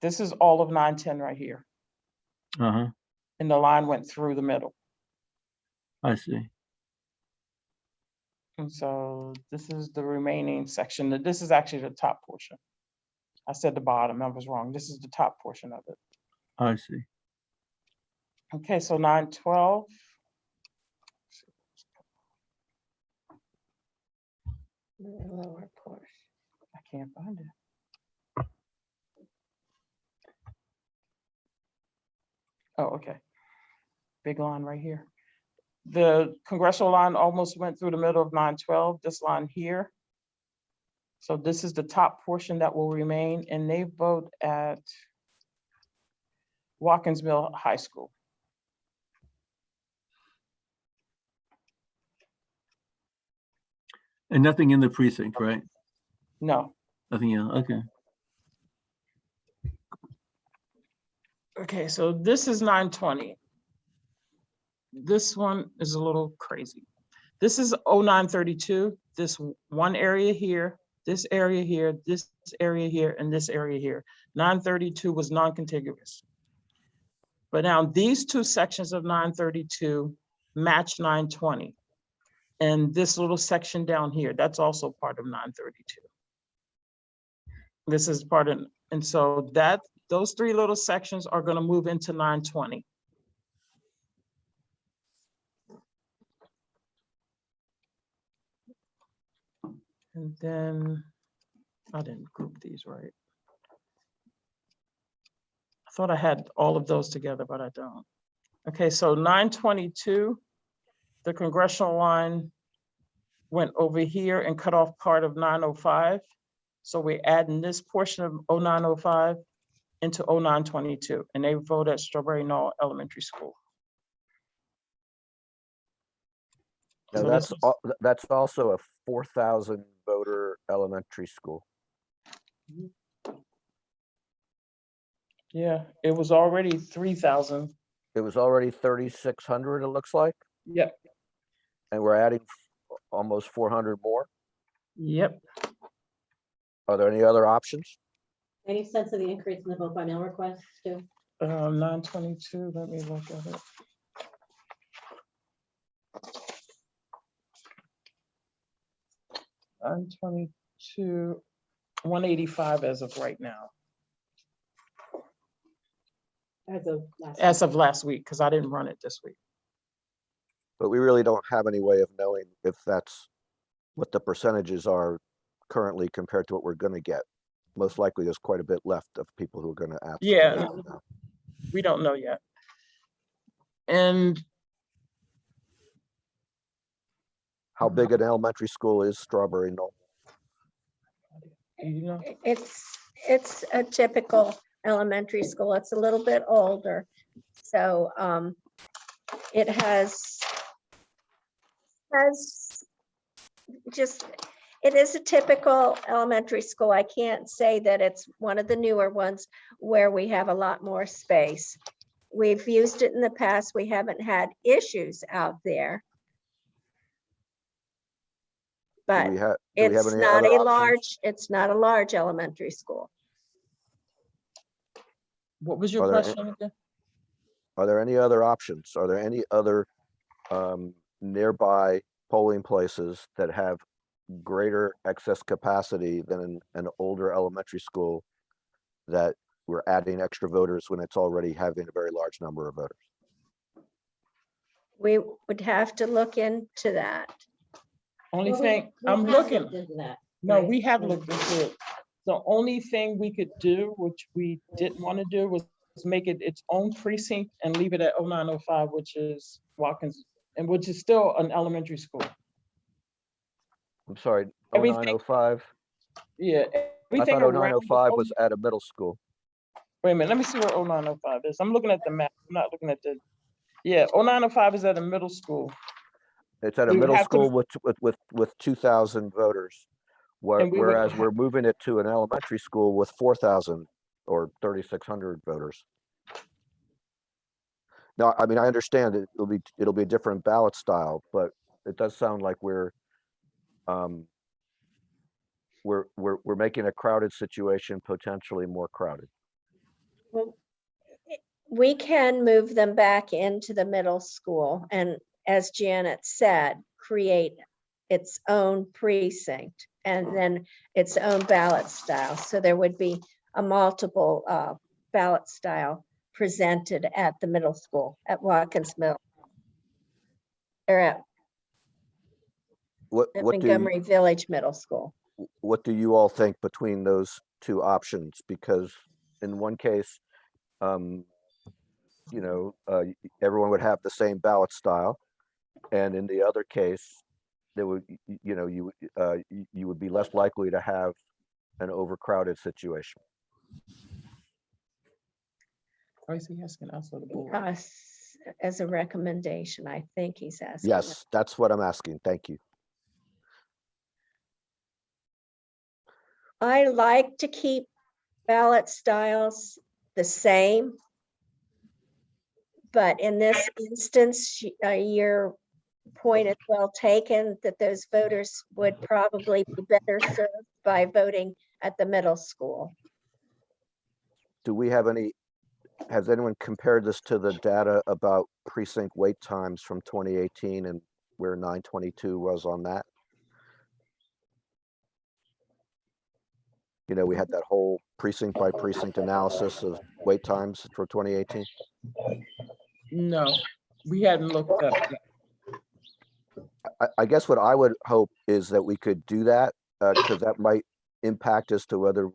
This is all of 910 right here. uh-huh, And the line went through the middle. I see. And so this is the remaining section. This is actually the top portion. I said the bottom, I was wrong. This is the top portion of it. I see. Okay, so 912. The lower portion. I can't find it. Oh, okay. Big line right here. The congressional line almost went through the middle of 912, this line here. So this is the top portion that will remain, and they vote at Watkins Mill High School. And nothing in the precinct, right? No. Nothing in, okay. Okay, so this is 920. This one is a little crazy. This is 0932, this one area here, this area here, this area here, and this area here. 932 was non-contiguous. But now these two sections of 932 match 920. And this little section down here, that's also part of 932. This is part of, and so that those three little sections are going to move into 920. And then I didn't group these right. I thought I had all of those together, but I don't. Okay, so 922, the congressional line went over here and cut off part of 905. So we're adding this portion of 0905 into 0922, and they vote at Strawberry Knoll Elementary School. Now So this that's also a 4,000 voter elementary school. Yeah, it was already 3,000. It was already 3,600, it looks like, Yep, and we're adding almost 400 more. yep. Are there any other options? Any sense of the increase in the vote by mail requests too? 922, let me look at it. I'm 22, 185 as of right now, as of last week, because I didn't run it this week. But we really don't have any way of knowing if that's what the percentages are currently compared to what we're going to get. Most likely, there's quite a bit left of people who are going to ask. Yeah, we don't know yet. And How big an elementary school is Strawberry Knoll? you know, It's a typical elementary school. It's a little bit older. So it has just, it is a typical elementary school. I can't say that it's one of the newer ones where we have a lot more space. We've used it in the past. We haven't had issues out there. But Do we have it's any not other a options? large elementary school. what was your Are there question again? Are there any other options? Are there any other nearby polling places that have greater excess capacity than an older elementary school that we're adding extra voters when it's already having a very large number of voters? We would have to look into that. Only Well, thing, we I'm have looking, looked into that, no, right? we have looked into it. The only thing we could do, which we didn't want to do, was make it its own precinct and leave it at 0905, which is Watkins, and which is still an elementary school. I'm sorry, Everything- 0905? Yeah, I everything thought around. 0905 was at a middle school. Wait a minute, let me see where 0905 is. I'm looking at the map. I'm not looking at the, yeah, 0905 is at a middle school. It's at a We would middle have to- school with 2,000 voters. And we would Whereas ha- we're moving it to an elementary school with 4,000 or 3,600 voters. Now, I mean, I understand it'll be a different ballot style, but it does sound like we're making a crowded situation potentially more crowded. Well, we can move them back into the middle school and, as Janet said, create its own precinct and then its own ballot style. So there would be a multiple ballot style presented at the middle school, at Watkins Middle. Or at What do Montgomery Village Middle School. you all think between those two options? Because in one case, everyone would have the same ballot style, and in the other case, there would, you would be less likely to have an overcrowded situation. Why is he asking us or the board? Us as a recommendation, I think he's asking. Yes, that's what I'm asking. Thank you. I like to keep ballot styles the same. But in this instance, your point is well taken, that those voters would probably be better served by voting at the middle school. Do we have any, has anyone compared this to the data about precinct wait times from 2018 and where 922 was on that? You know, we had that whole precinct by precinct analysis of wait times for 2018. No, we hadn't looked at it. I guess what I would hope is that we could do that, because that might impact as to whether,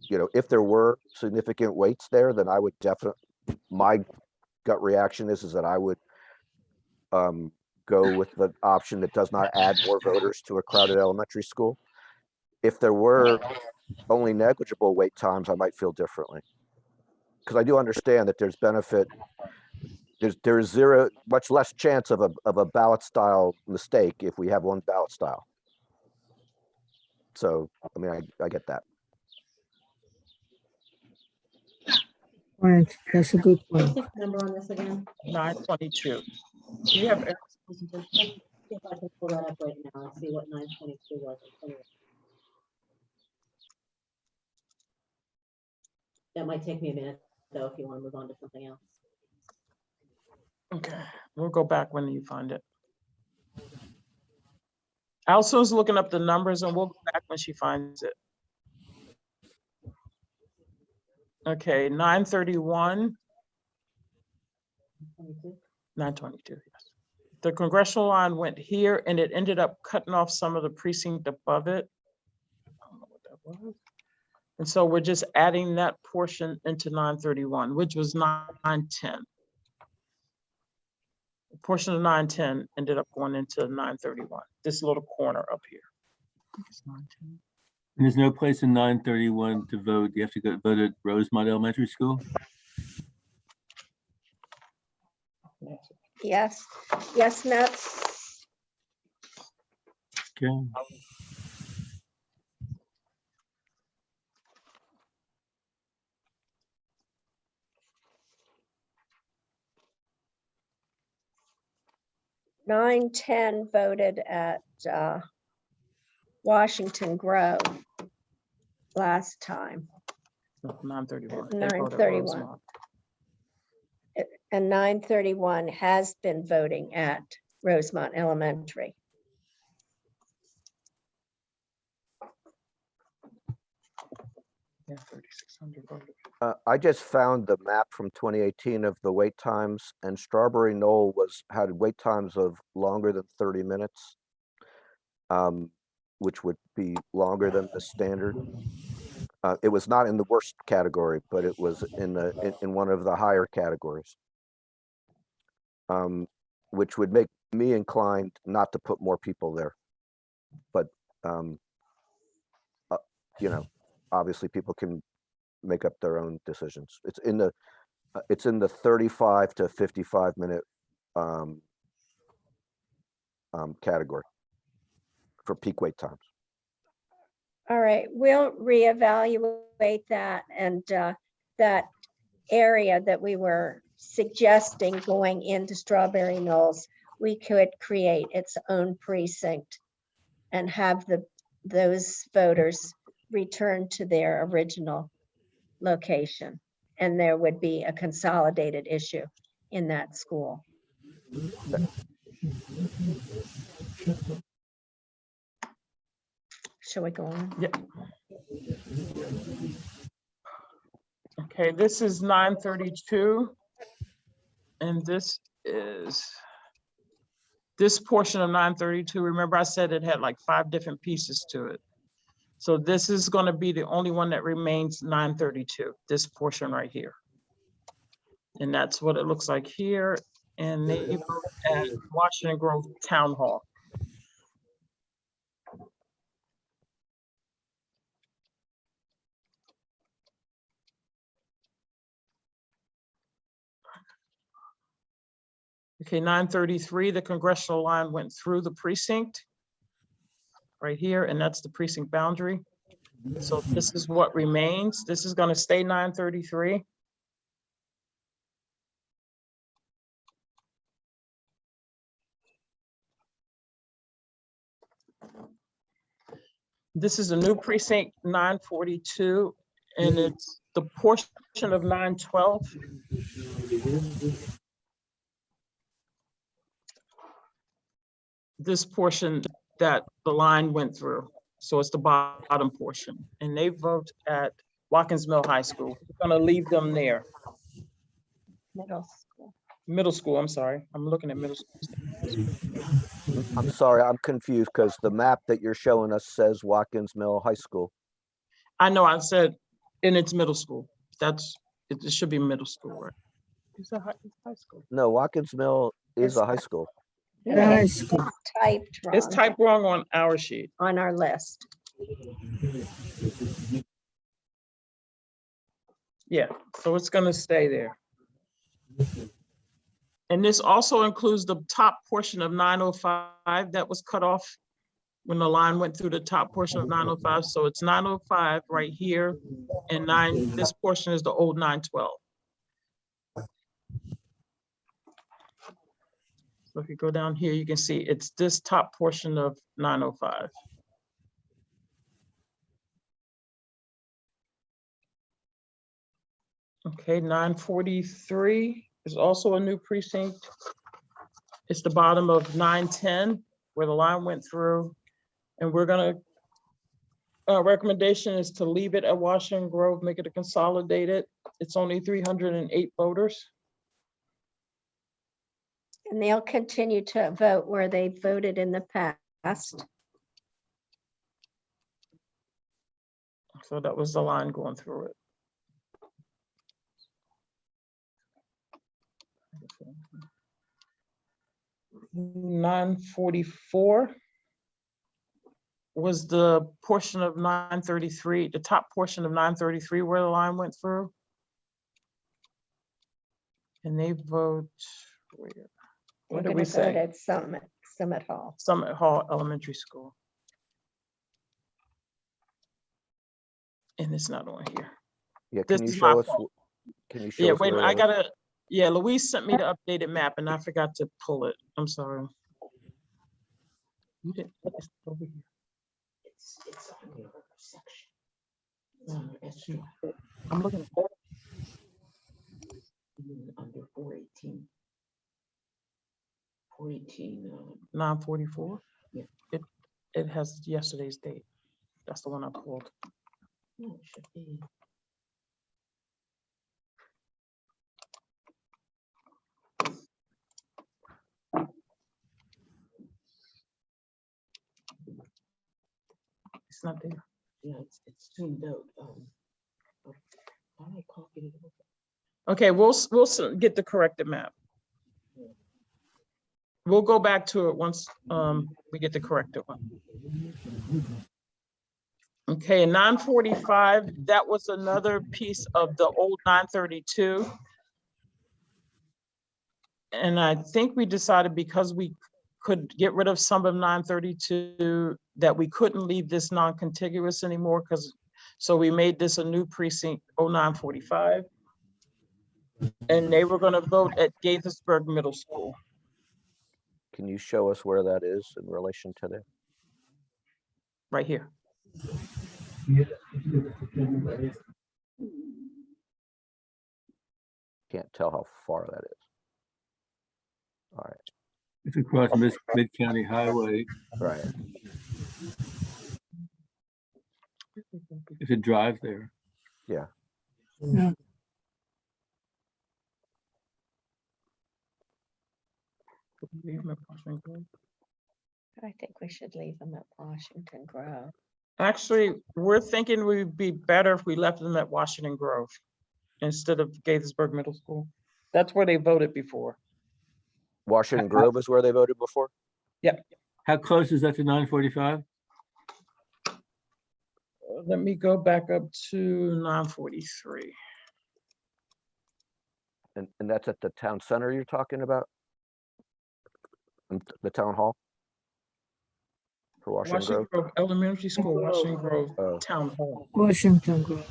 you know, if there were significant waits there, then I would definitely, my gut reaction is that I would go with the option that does not add more voters to a crowded elementary school. If there were only negligible wait times, I might feel differently. Because I do understand that there's benefit. There's zero, much less chance of a ballot style mistake if we have one ballot style. So, I mean, I get that. Point. That's a good What's point. the number on this again? 922. Do you have Eric's presentation? See if I can pull that up right now and see what 922 was. That might take me a minute, though, if you want to move on to something else. Okay, we'll go back when you find it. Allison's looking up the numbers and we'll go back when she finds it. Okay, 931, 922, yes. The congressional line went here and it ended up cutting off some of the precinct above it. I don't know what that was. And so we're just adding that portion into 931, which was 910. A portion of 910 ended up going into 931, this little corner up here. It's 910. And there's no place in 931 to vote. You have to go vote at Rosemont Elementary School. Yes, yes, that's, Okay. nine, 10 voted at Washington Grove last time. No, 931. It's They voted 931. Rosemont. And 931 has been voting at Rosemont Elementary. Yeah, 3,600 voted. I just found the map from 2018 of the wait times, and Strawberry Knoll had wait times of longer than 30 minutes, which would be longer than the standard. It was not in the worst category, but it was in one of the higher categories, which would make me inclined not to put more people there. But you know, obviously people can make up their own decisions. It's in the 35 to 55 minute category for peak wait times. All right, we'll reevaluate that, and that area that we were suggesting going into Strawberry Knolls, we could create its own precinct and have those voters return to their original location, and there would be a consolidated issue in that school. Shall we go on? Yeah. Okay, this is 932. And this is this portion of 932. Remember, I said it had like 5 different pieces to it. So this is going to be the only one that remains 932, this portion right here. And that's what it looks like here. And they vote at Washington Grove Town Hall. Okay, 933, the congressional line went through the precinct right here, and that's the precinct boundary. So this is what remains. This is gonna stay 933. This is a new precinct 942, and it's the portion of 912. This portion that the line went through. So it's the bottom portion, and they vote at Watkins Mill High School. We're gonna leave them there. Middle school. Middle school, I'm sorry. I'm looking at middle school. I'm sorry, I'm confused because the map that you're showing us says Watkins Mill High School. I know I said, and it's middle school. That's, it should be middle school, right? It's a high school. No, Watkins Mill is a high school. High It's school. typed It's wrong typed wrong on our sheet. on our list. Yeah, so it's gonna stay there. And this also includes the top portion of 905 that was cut off when the line went through the top portion of 905. So it's 905 right here, and this portion is the old 912. So if you go down here, you can see it's this top portion of 905. Okay, 943 is also a new precinct. It's the bottom of 910 where the line went through. And we're gonna, recommendation is to leave it at Washington Grove, make it a consolidated. It's only 308 voters. And they'll continue to vote where they voted in the past. So that was the line going through it. (944) was the portion of 933, the top portion of 933 where the line went through. And they vote, what did we say? At Summit Hall. Summit Hall Elementary School. And it's not on here. Yeah, This can you is my show us? fault. Can you show Yeah, us? wait, a where minute, that I is? gotta, yeah, Louise sent me the updated map and I forgot to pull it. I'm sorry. You didn't, it's over here. It's on the other section. Extra. I'm looking at that. Under 418. 418. 944. Yeah. It has yesterday's date. That's the one I pulled. No, it should be. It's not there. Yeah, it's tuned out. I copied it over. Okay, we'll get the corrected map. We'll go back to it once we get the corrected one. Okay, and 945, that was another piece of the old 932. And I think we decided because we could get rid of some of 932 that we couldn't leave this non-contiguous anymore so we made this a new precinct 0945. And they were gonna vote at Gaithersburg Middle School. Can you show us where that is in relation to that? Right here. Can't tell how far that is. All right, It's across Mid-County Highway. right. It's a drive there. Yeah. Yeah. I think we should leave them at Washington Grove. Actually, we're thinking we'd be better if we left them at Washington Grove instead of Gaithersburg Middle School. That's where they voted before. Washington Grove is where they voted before? How close is that to 945? Let me go back up to 943. And that's at the town center you're talking about? The town hall? for Washington Washington Grove? Grove Elementary School, Washington Grove Oh. Town Hall. Washington Grove.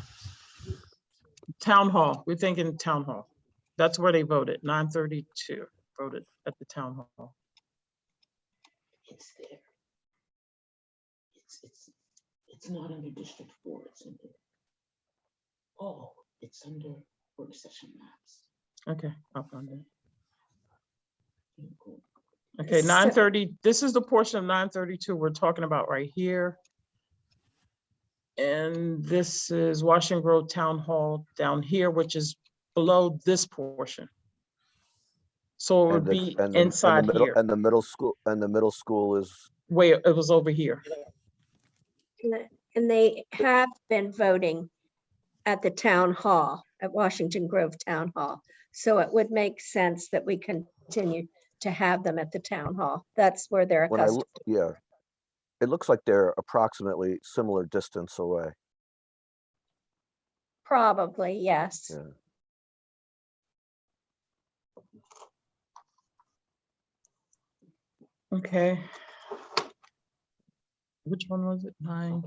Town Hall, we're thinking Town Hall. That's where they voted, 932 voted at the Town Hall. It's there. It's not under District 4, it's under. Oh, it's under work session maps. Okay, I'll find it. Cool. Okay, So- 930, this is the portion of 932 we're talking about right here. And this is Washington Grove Town Hall down here, which is below this portion. So it would be inside here, And the middle school is, where it was over here. And they have been voting at the town hall, at Washington Grove Town Hall. So it would make sense that we continue to have them at the town hall. That's where they're when I accustomed. look, yeah. It looks like they're approximately similar distance away. Probably, yes. Yeah. Okay. Which one was it? 9.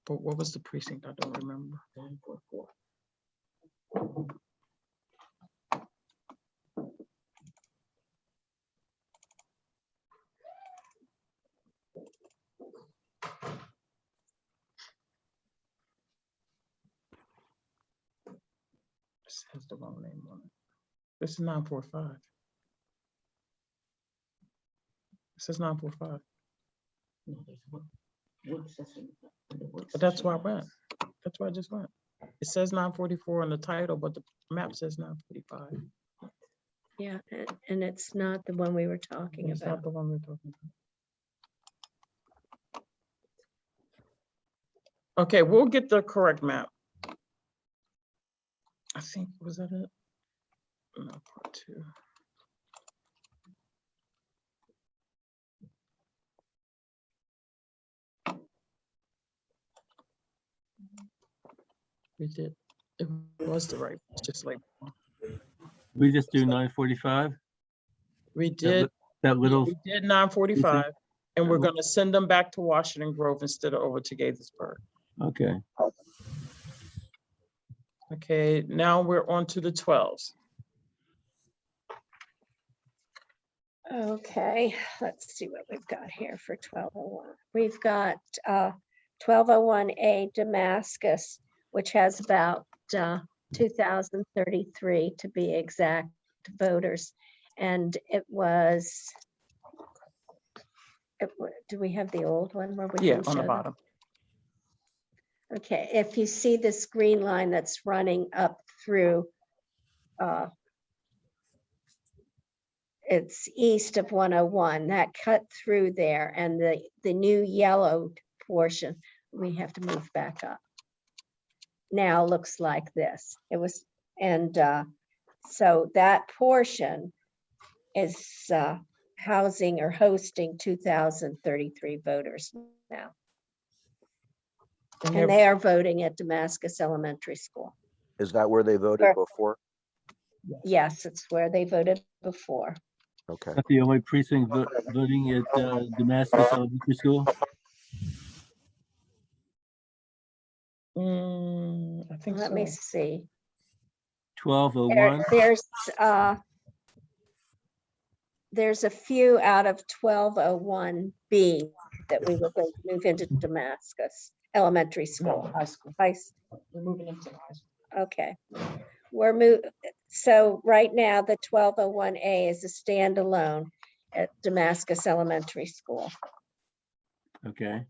But what was the precinct? I don't remember. 944. This has the wrong name on it. This is 945. This is 945. No, there's work session. under work But that's session where I went. maps. That's where I just went. It says 944 on the title, but the map says 945. Yeah, and it's not the one we were talking It's about. not the one we're talking about. Okay, we'll get the correct map. I think, was that it? No, part 2. We did, it was the right, just like, We just do 9:45? we did, That little, we did 945, and we're gonna send them back to Washington Grove instead of over to Gaithersburg. okay. Okay, now we're on to the 12s. Okay, let's see what we've got here for 1201. We've got 1201A Damascus, which has about 2,033 to be exact voters. And it was, do we have the old one where we Yeah, can on the show them? bottom. Okay, if you see this green line that's running up through, it's east of 101, that cut through there, and the new yellow portion, we have to move back up. Now looks like this. It was, and so that portion is housing or hosting 2,033 voters now. And they are voting at Damascus Elementary School. Is that where they voted Sure. before? Yes, it's where they voted before. Okay. That's the only precinct voting at Damascus Elementary School? I think Let me so. see. 1201? There's a few out of 1201B that we were going to move into Damascus Elementary No, School. high school. We're moving into the high school. Okay. So right now, the 1201A is a standalone at Damascus Elementary School. Okay.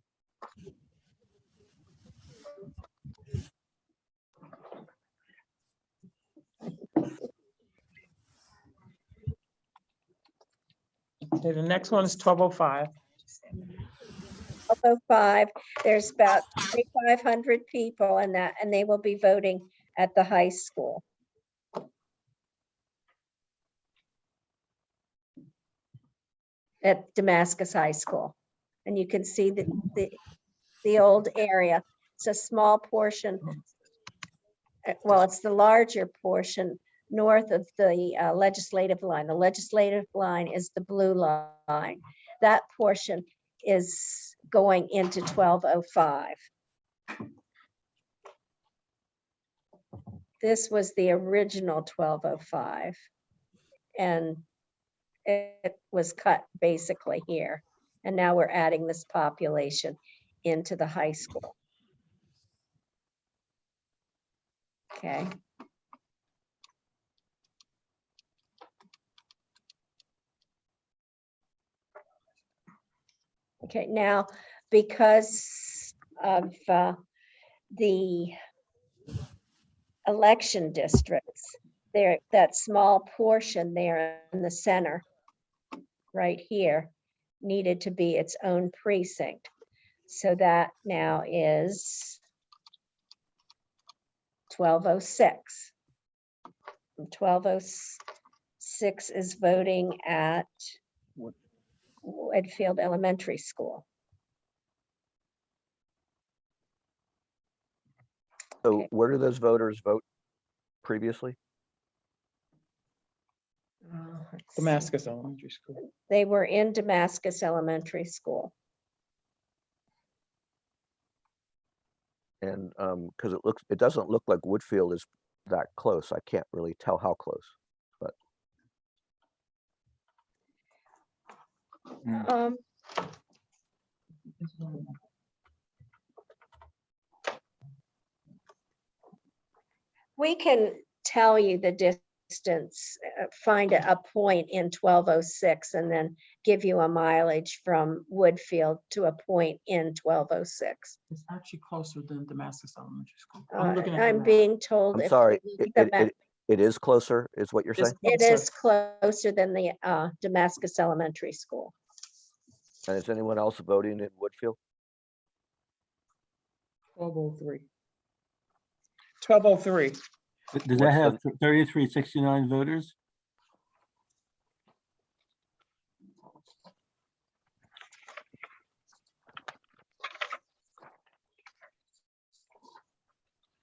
Okay, the next one is 1205. 1205, there's about 2,500 people in that, and they will be voting at the high school. At Damascus High School. And you can see the old area. It's a small portion. Well, it's the larger portion north of the legislative line. The legislative line is the blue line. that portion is going into 1205. This was the original 1205. And it was cut basically here. And now we're adding this population into the high school. Okay. Okay, now, because of the election districts, there, that small portion there in the center, right here, needed to be its own precinct. So that now is 1206. 1206 is voting at Whitfield Elementary School. So Okay. where do those voters vote previously? Let's see. Damascus Elementary School. They were in Damascus Elementary School. And because it doesn't look like Woodfield is that close. I can't really tell how close, but We can tell you the distance, find a point in 1206 and then give you a mileage from Woodfield to a point in 1206. It's actually closer than Damascus Elementary School. I'm looking at the I'm map. being told. I'm if sorry. we look at the map, It is closer, is what you're It's saying? it closer. is closer than the Damascus Elementary School. And is anyone else voting in Woodfield? 1203. 1203. Does that What's have 3369 voters?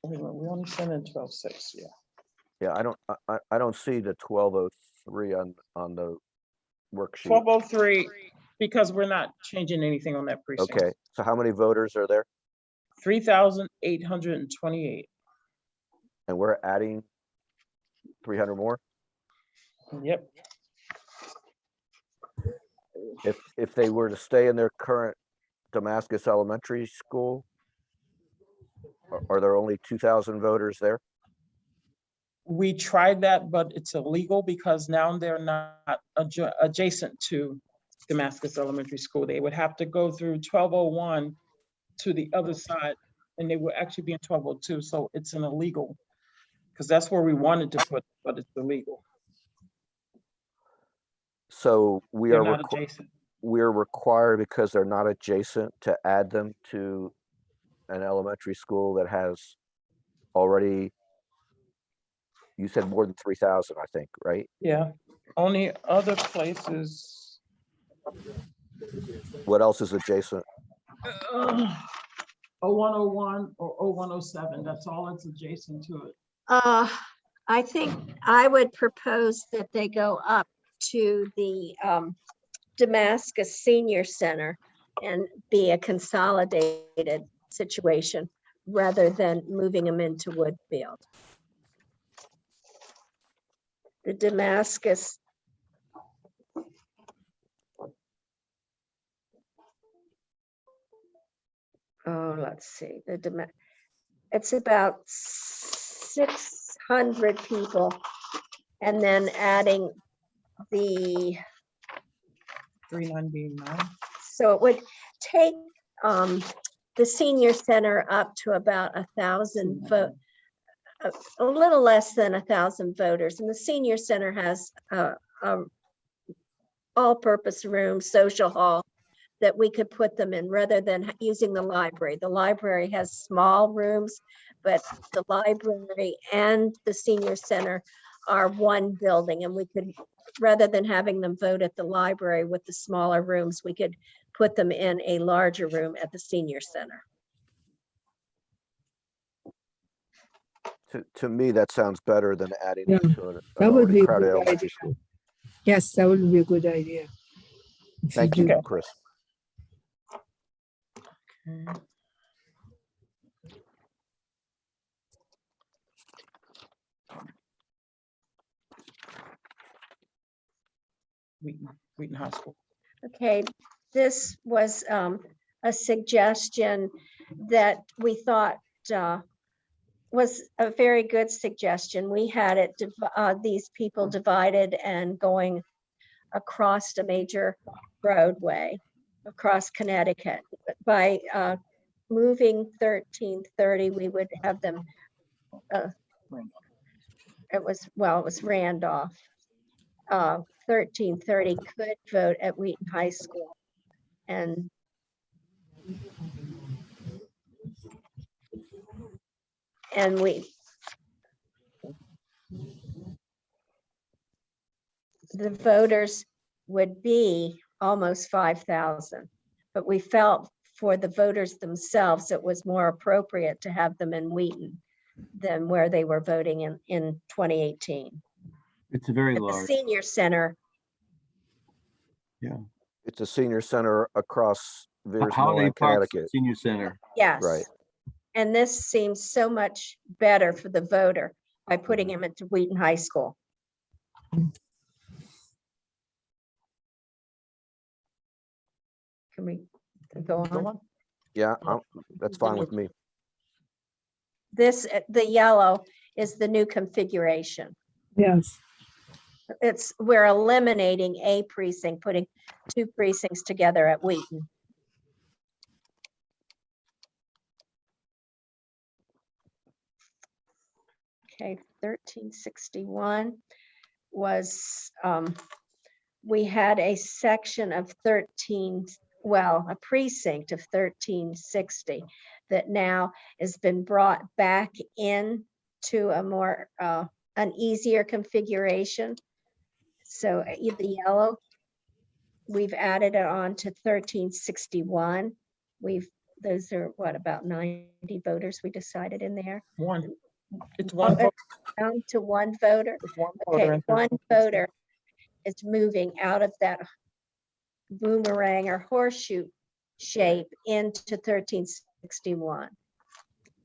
Wait a minute, we only sent in 1206, yeah. Yeah, I don't see the 1203 on the worksheet. 1203, because we're not changing anything on that precinct. Okay, so how many voters are there? 3,828. And we're adding 300 more? Yep. If they were to stay in their current Damascus Elementary School, are there only 2,000 voters there? We tried that, but it's illegal because now they're not adjacent to Damascus Elementary School. They would have to go through 1201 to the other side, and they would actually be in 1202. So it's an illegal, because that's where we wanted to put, but it's illegal. So They're not adjacent. we're required, because they're not adjacent, to add them to an elementary school that has already, you said more than 3,000, I think, right? Yeah, only other places. What else is adjacent? 0101 or 0107, that's all that's adjacent to it. I think I would propose that they go up to the Damascus Senior Center and be a consolidated situation rather than moving them into Woodfield. The Damascus. Oh, let's see, it's about 600 people. And then adding the 3989. so it would take the senior center up to about 1,000 vote, a little less than 1,000 voters. And the senior center has a all-purpose room, social hall that we could put them in rather than using the library. The library has small rooms, but the library and the senior center are one building, and we could, rather than having them vote at the library with the smaller rooms, we could put them in a larger room at the senior center. To me, that sounds better than adding Yeah, it to an That would already be a crowded good elementary idea. school. Yes, that would be a good idea. If Thank do- you, Chris. Okay. Wheaton High School. Okay, this was a suggestion that we thought was a very good suggestion. We had it, these people divided and going across a major roadway across Connecticut. By moving 1330, we would have them, it was Randolph. 1330 could vote at Wheaton High School. And the voters would be almost 5,000, but we felt for the voters themselves, it was more appropriate to have them in Wheaton than where they were voting in 2018. It's a very At the large, senior center, It's a senior center across Veersmore Holiday and Park Connecticut. Senior Center. yes. Right. And this seems so much better for the voter by putting him into Wheaton High School. Can we go on? Yeah, that's fine with me. This, the yellow is the new configuration. Yes, We're eliminating a precinct, putting two precincts together at Wheaton. Okay, 1361 was, we had a section of a precinct of 1360 that now has been brought back in to a more, an easier configuration. So the yellow, we've added it on to 1361. Those are what, about 90 voters we decided in there? One. It's one vote. Down to one voter. It's one voter Okay, in one 1360. voter is moving out of that boomerang or horseshoe shape into 1361.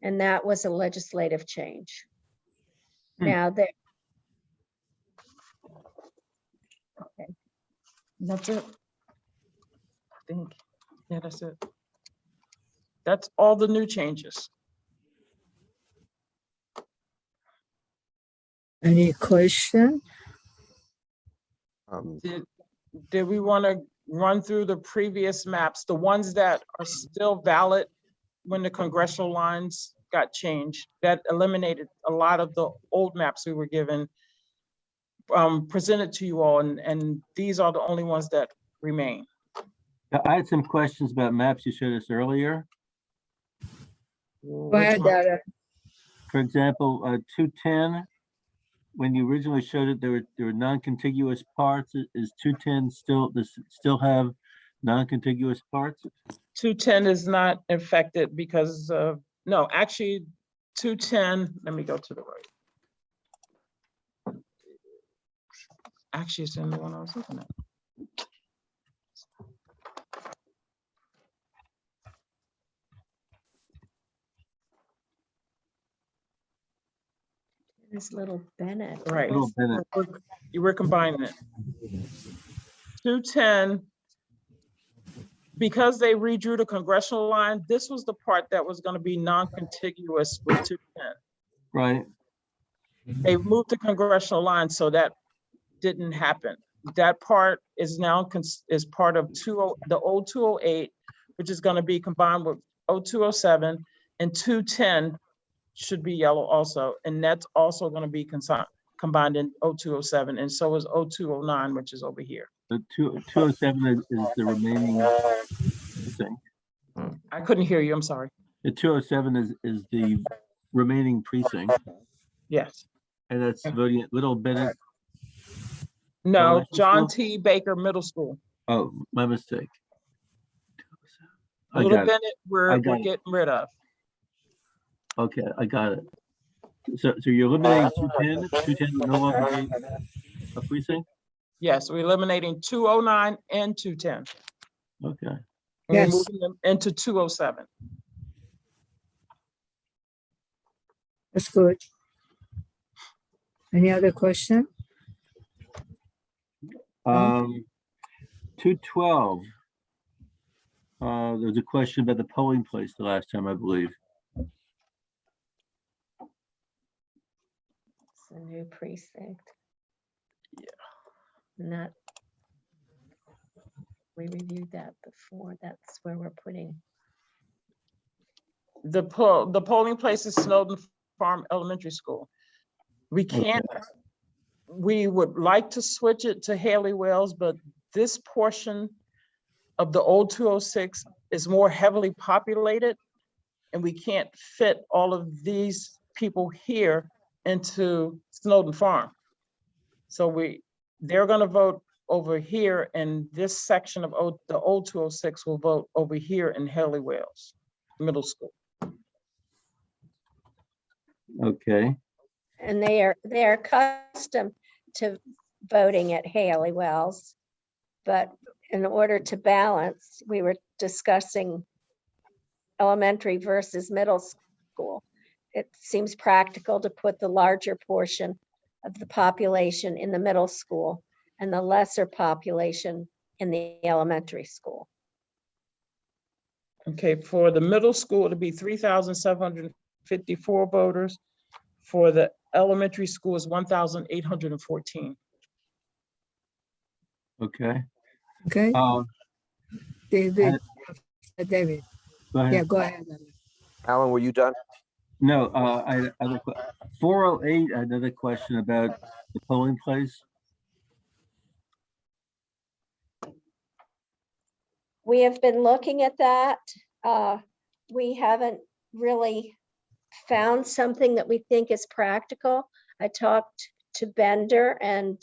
And that was a legislative change. Now there. Okay. That's it. I think, yeah, that's it. That's all the new changes. any question? Did we want to run through the previous maps, the ones that are still valid when the congressional lines got changed? That eliminated a lot of the old maps we were given, presented to you all, and these are the only ones that remain. I had some questions about maps you showed us earlier. Go ahead, Dara. For example, 210, when you originally showed it, there were non-contiguous parts. Is 210 does it still have non-contiguous parts? 210 is not affected because of, no, actually 210, let me go to the right. Actually, it's in the one I was looking at. This little Bennett. Right. Little Bennett. You were combining it. 210, because they redrew the congressional line, this was the part that was going to be non-contiguous with 210. Right. They moved the congressional line, so that didn't happen. That part is now is part of the old 208, which is going to be combined with 0207, and 210 should be yellow also, and that's also going to be combined in 0207, and so is 0209, which is over here. The 207 is the remaining thing. I couldn't hear you, I'm sorry. The 207 is the remaining precinct, Yes. and that's voting at Little Bennett. No, Elementary John school? T. Baker Middle School. Oh, my mistake. I Little got it. Bennett, we're got it. getting rid of. Okay, I got it. So you're eliminating 210. 210 will no longer be a precinct? Yes, we're eliminating 209 and 210. Okay. And we're Yes. moving them into 207. That's good. Any other question? 212. There's a question about the polling place the last time, I believe. It's a new precinct. Yeah. Not. We reviewed that before. That's where we're putting. The polling place is Snowden Farm Elementary School. We can't, we would like to switch it to Haley Wells, but this portion of the old 206 is more heavily populated, and we can't fit all of these people here into Snowden Farm. So they're gonna vote over here, and this section of the old 206 will vote over here in Haley Wells Middle School. Okay. And they are accustomed to voting at Haley Wells. But in order to balance, we were discussing elementary versus middle school. It seems practical to put the larger portion of the population in the middle school and the lesser population in the elementary school. Okay, for the middle school, it'll be 3,754 voters. For the elementary school is 1,814. Okay. Okay, David, David, Go ahead. yeah, go ahead. Alan, were you done? No, I have a 408, another question about the polling place. We have been looking at that. We haven't really found something that we think is practical. I talked to Bender, and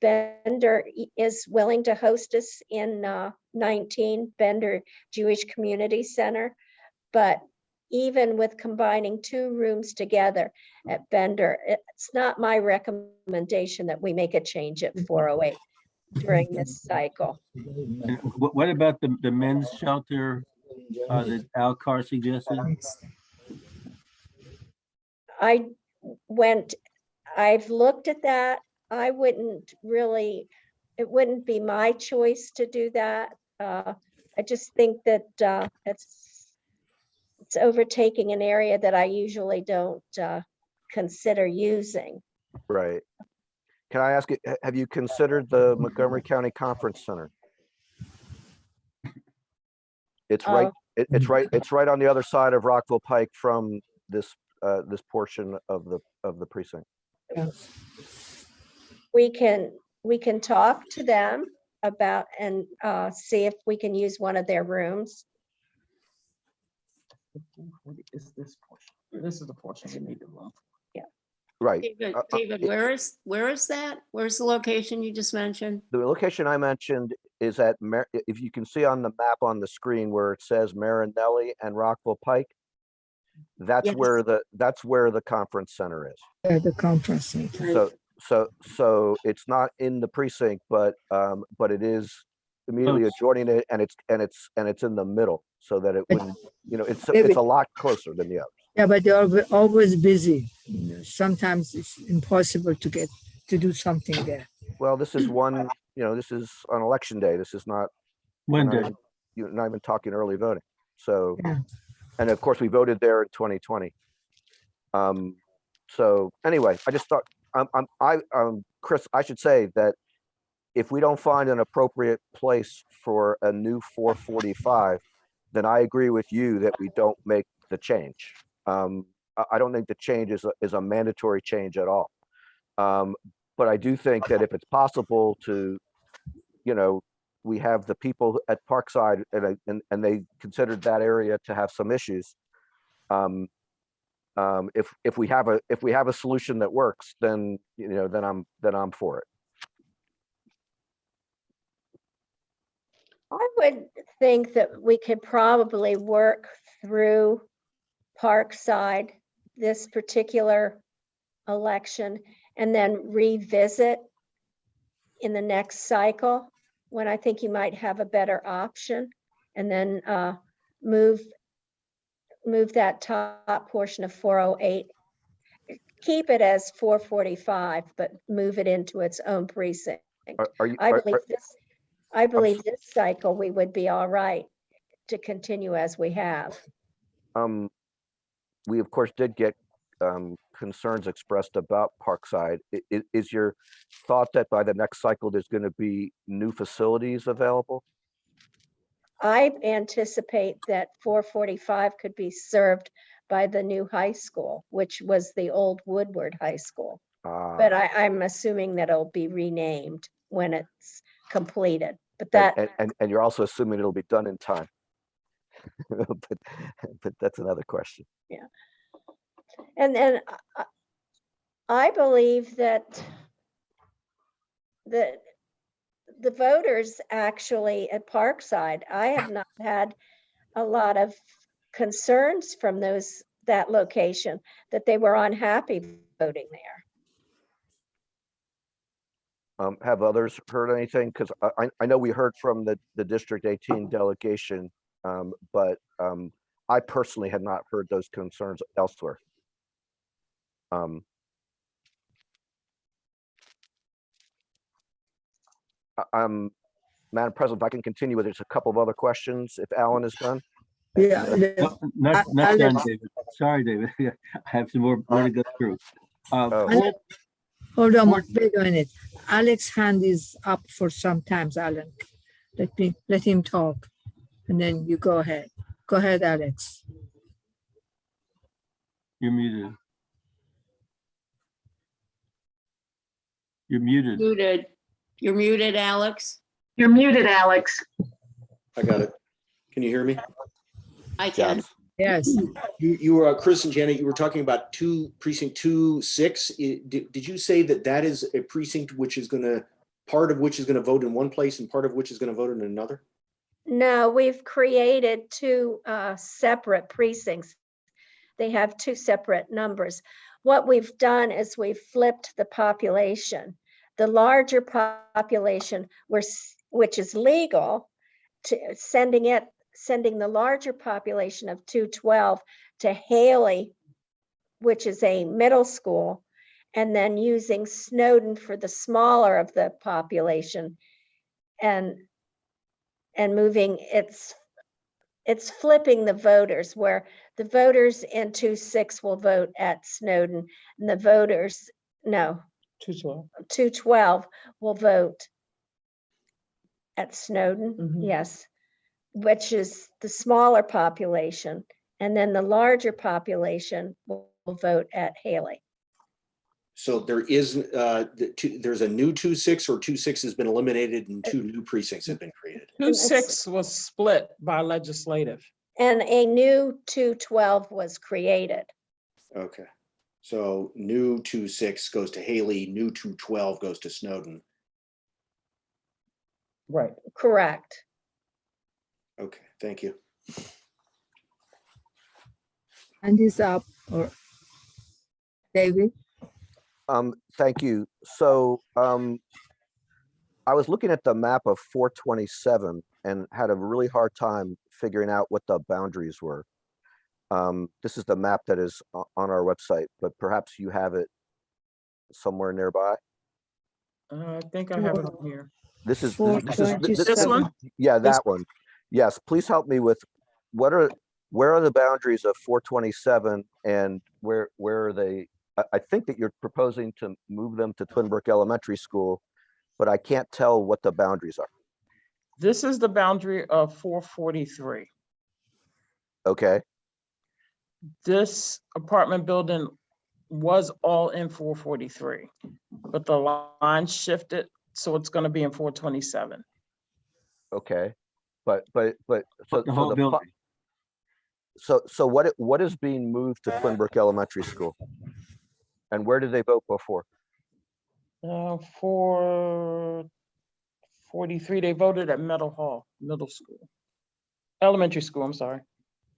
Bender is willing to host us in 19 Bender Jewish Community Center. But even with combining 2 rooms together at Bender, it's not my recommendation that we make a change at 408 during this cycle. And what about the men's shelter that Al Carr suggested? I've looked at that. I wouldn't really, it wouldn't be my choice to do that. I just think that it's overtaking an area that I usually don't consider using. Right. Can I ask you, have you considered the Montgomery County Conference Center? It's right, it's right on the other side of Rockville Pike from this this portion of the precinct. We can talk to them about and see if we can use one of their rooms. What is this portion? This is the portion we need to run. Right. David, where is that? Where's the location you just mentioned? The location I mentioned is at, if you can see on the map on the screen where it says Marinelli and Rockville Pike, that's Yes. where the conference center is. The conference center. So it's not in the precinct, but it is immediately adjoining it, and it's in the middle, so that it wouldn't, it's a lot closer than the others. Yeah, but they're always busy. Sometimes it's impossible to do something there. Well, this is one, this is on election day. This is not, Monday. you're not even talking early voting. So, Yeah. and of course we voted there in 2020. So anyway, I just thought, Chris, I should say that if we don't find an appropriate place for a new 445, then I agree with you that we don't make the change. I don't think the change is a mandatory change at all. But I do think that if it's possible to, we have the people at Parkside and they considered that area to have some issues. If we have a solution that works, then I'm for it. I would think that we could probably work through Parkside this particular election and then revisit in the next cycle, when I think you might have a better option, and then move that top portion of 408. Keep it as 445, but move it into its own precinct. Are you, I believe this cycle, we would be all right to continue as we have. we of course did get concerns expressed about Parkside. Is your thought that by the next cycle, there's going to be new facilities available? I anticipate that 445 could be served by the new high school, which was the old Woodward High School. But I'm assuming that it'll be renamed when it's completed. But that, and you're also assuming it'll be done in time. but that's another question. yeah. And then I believe that the voters actually at Parkside, I have not had a lot of concerns from that location, that they were unhappy voting there. Have others heard anything? Because I know we heard from the District 18 delegation, but I personally had not heard those concerns elsewhere. Madam President, if I can continue with, there's a couple of other questions if Alan is done. Yeah. Not Alex- done, David. Sorry, David. I have some more to go through. Alex, hold on, wait a minute. Alex's hand is up for some times, Alan. Let him talk, and then you go ahead. Go ahead, Alex. You're muted. You're muted. Muted. You're muted, Alex. You're muted, Alex. I got it. Can you hear me? I can. Yes. You were, Chris and Janet, you were talking about precinct 2-6. Did you say that is a precinct which is part of which is going to vote in one place and part of which is going to vote in another? No, we've created two separate precincts. They have two separate numbers. What we've done is we've flipped the population. The larger population, which is legal, to sending the larger population of 212 to Haley, which is a middle school, and then using Snowden for the smaller of the population, and moving it's flipping the voters, where the voters in 2-6 will vote at Snowden, and the voters 212 will vote at Snowden. Yes, which is the smaller population, and then the larger population will vote at Haley. So there's a new 2-6, or 2-6 has been eliminated and two new precincts have been created. 2-6 was split by legislative. And a new 212 was created. Okay. So new 2-6 goes to Haley, new 212 goes to Snowden. Right. Correct. Okay, thank you. And he's up, or David? Thank you. So I was looking at the map of 427 and had a really hard time figuring out what the boundaries were. This is the map that is on our website, but perhaps you have it somewhere nearby. I think I have it on here. This is This one? Yeah, that one. Yes, please help me with where are the boundaries of 427 and where are they? I think that you're proposing to move them to Twin Brook Elementary School, but I can't tell what the boundaries are. This is the boundary of 443. Okay. This apartment building was all in 443, but the line shifted, so it's going to be in 427. Okay. But so The whole building. So what is being moved to Twin Brook Elementary School? And where did they vote before? 443, they voted at Middle School, Elementary School, I'm sorry.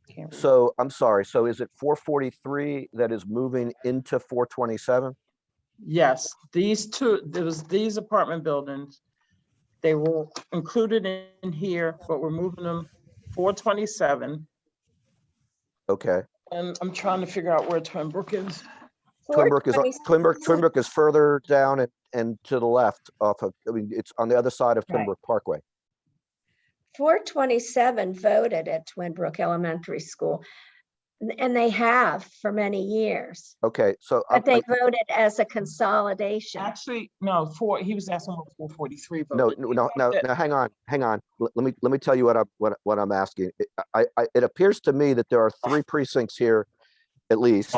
Can't read. So I'm sorry. So is it 443 that is moving into 427? Yes, these two, there was these apartment buildings. They were included in here, but we're moving them 427. Okay. And I'm trying to figure out where Twin Brook is. Twin Brook is further down and to the left off of, I mean, it's on the other side of Twin Right. Brook Parkway. 427 voted at Twin Brook Elementary School, and they have for many years. Okay, so But they voted as a consolidation. Actually, no, he was asking what 443 no, voted. no, hang on. Let me tell you what I'm asking. It appears to me that there are 3 precincts here, at least.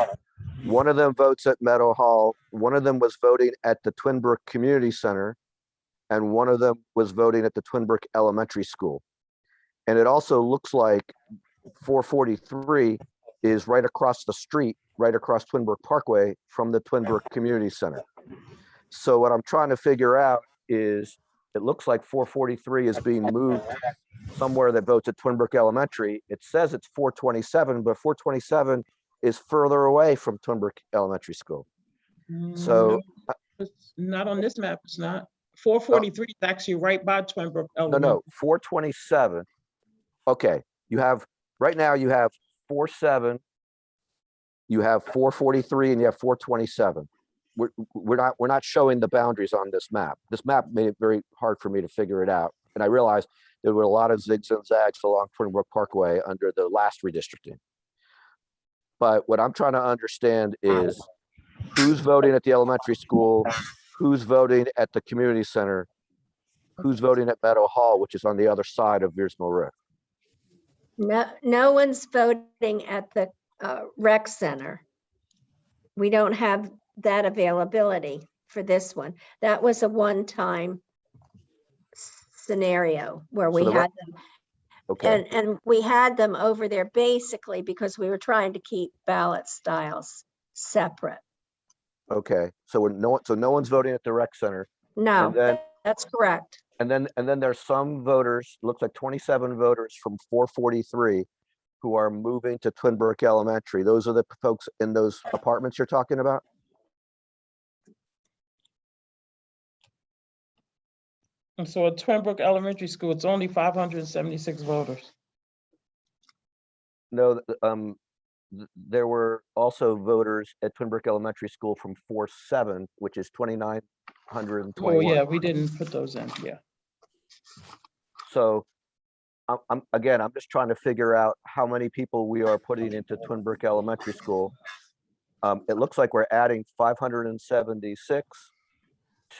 One of them votes at Meadow Hall. One of them was voting at the Twin Brook Community Center, and one of them was voting at the Twin Brook Elementary School. And it also looks like 443 is right across the street, right across Twin Brook Parkway from the Twin Brook Community Center. So what I'm trying to figure out is, it looks like 443 is being moved somewhere that votes at Twin Brook Elementary. It says it's 427, but 427 is further away from Twin Brook Elementary School. So It's not on this map, it's not. 443 is actually right by Twin Brook Elementary. no, 427. Okay, right now you have 47, you have 443, and you have 427. We're not showing the boundaries on this map. This map made it very hard for me to figure it out. And I realized there were a lot of zigs and zags along Twin Brook Parkway under the last redistricting. But what I'm trying to understand is who's voting at the elementary school, who's voting at the community center, who's voting at Meadow Hall, which is on the other side of Veers Mill Road. No one's voting at the rec center. We don't have that availability for this one. That was a one-time scenario where we So had them. Okay, And we had them over there basically because we were trying to keep ballot styles separate. okay. So no one's voting at the rec center. No, And then that's correct. And then there's some voters, looks like 27 voters from 443 who are moving to Twin Brook Elementary. Those are the folks in those apartments you're talking about? And so at Twin Brook Elementary School, it's only 576 voters. No, there were also voters at Twin Brook Elementary School from 47, which is 2,921. Oh, yeah, we didn't put those in, yeah. So I'm just trying to figure out how many people we are putting into Twin Brook Elementary School. It looks like we're adding 576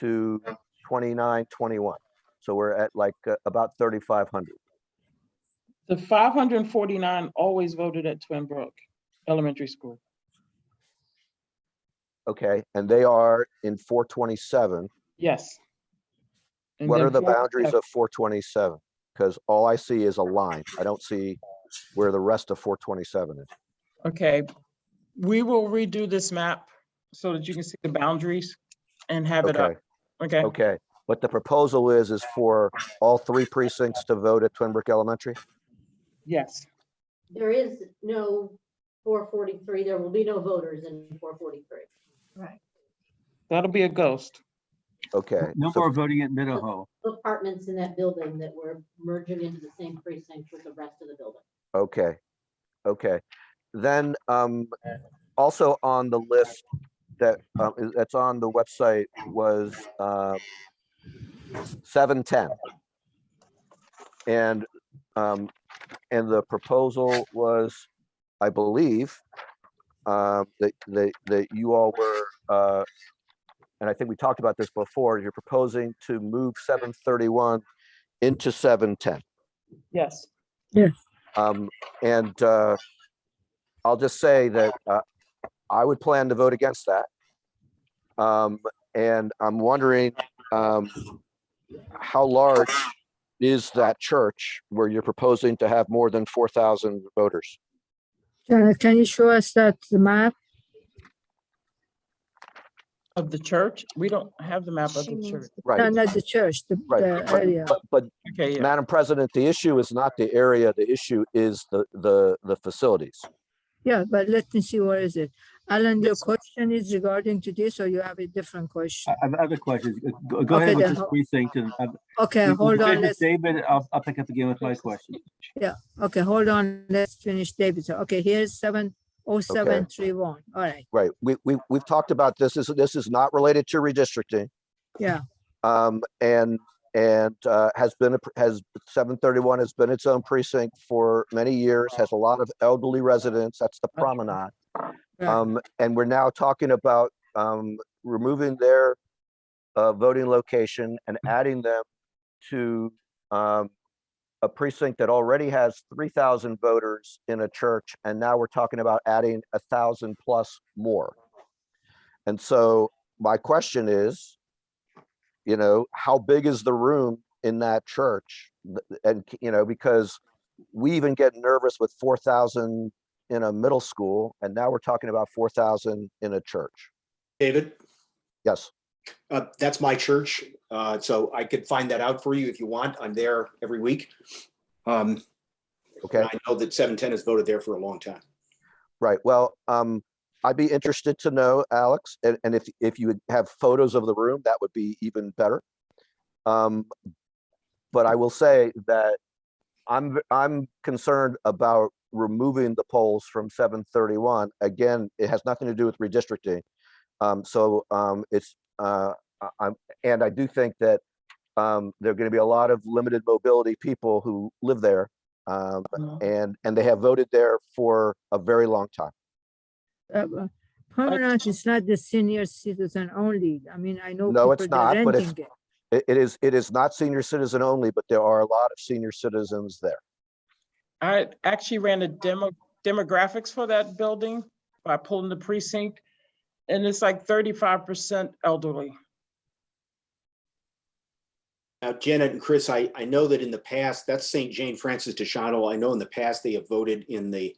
to 2921. So we're at like about 3,500. The 549 always voted at Twin Brook Elementary School. Okay, and they are in 427. Yes. And What then are the 4 boundaries of 427? Because all I see is a line. I don't see where the rest of 427 is. Okay, we will redo this map so that you can see the boundaries and have it up. Okay, Okay, okay. What the proposal is for all 3 precincts to vote at Twin Brook Elementary? yes. There is no 443. There will be no voters in 443. Right. That'll be a ghost. Okay. No so- more voting at Meadow Hall. Apartments in that building that we're merging into the same precinct with the rest of the building. Okay, okay. Then also on the list that's on the website was 710. And the proposal was, I believe, that you all were, and I think we talked about this before, you're proposing to move 731 into 710. Yes. And I'll just say that I would plan to vote against that. And I'm wondering how large is that church where you're proposing to have more than 4,000 voters? Janet, can you show us the map? Of the church? We don't have the map of the church. Right, No, not the church, the right. area. But Okay, yeah. Madam President, the issue is not the area, the issue is the facilities. Yeah, but let me see, what is it? Alan, your Yes, sir. question is regarding to this, or you have a different question? I have other questions. Go Okay, ahead with then this precinct. And Okay, we hold on, finish let's, David, I'll pick up again with my question. okay, hold on, let's finish David. Okay, here's 70731, all right, Right. We've talked about this. This is not related to redistricting. yeah, Has 731 has been its own precinct for many years, has a lot of elderly residents. That's the promenade. right. And we're now talking about removing their voting location and adding them to a precinct that already has 3,000 voters in a church. And now we're talking about adding 1,000 plus more. And so my question is, how big is the room in that church? And, because we even get nervous with 4,000 in a middle school, and now we're talking about 4,000 in a church. David, Yes. that's my church. So I could find that out for you if you want. I'm there every week. Okay. I know that 710 has voted there for a long time. Right. Well, I'd be interested to know, Alex, and if you would have photos of the room, that would be even better. But I will say that I'm concerned about removing the polls from 731. Again, it has nothing to do with redistricting. And I do think that there are going to be a lot of limited mobility people who live there, and they have voted there for a very long time. Permanent is not the senior citizen only. I mean, I know No, people it's that not, but renting it. it is not senior citizen only, but there are a lot of senior citizens there. I actually ran the demographics for that building by pulling the precinct, and it's like 35% elderly. Now, Janet and Chris, I know that in the past, that's St. Jane Francis de Chantal. I know in the past they have voted in the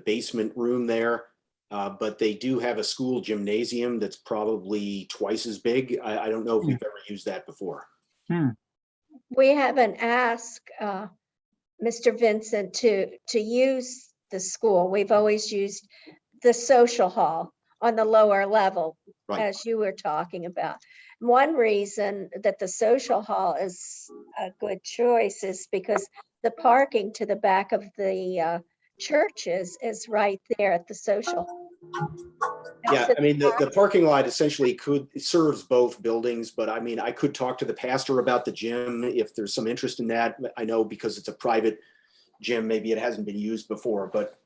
basement room there, but they do have a school gymnasium that's probably twice as big. I don't know if we've ever used that before. We haven't asked Mr. Vincent to use the school. We've always used the social hall on the lower level, Right. as you were talking about. One reason that the social hall is a good choice is because the parking to the back of the churches is right there at the social. Yeah, I mean, the parking lot essentially serves both buildings, but I mean, I could talk to the pastor about the gym if there's some interest in that. I know because it's a private gym, maybe it hasn't been used before, but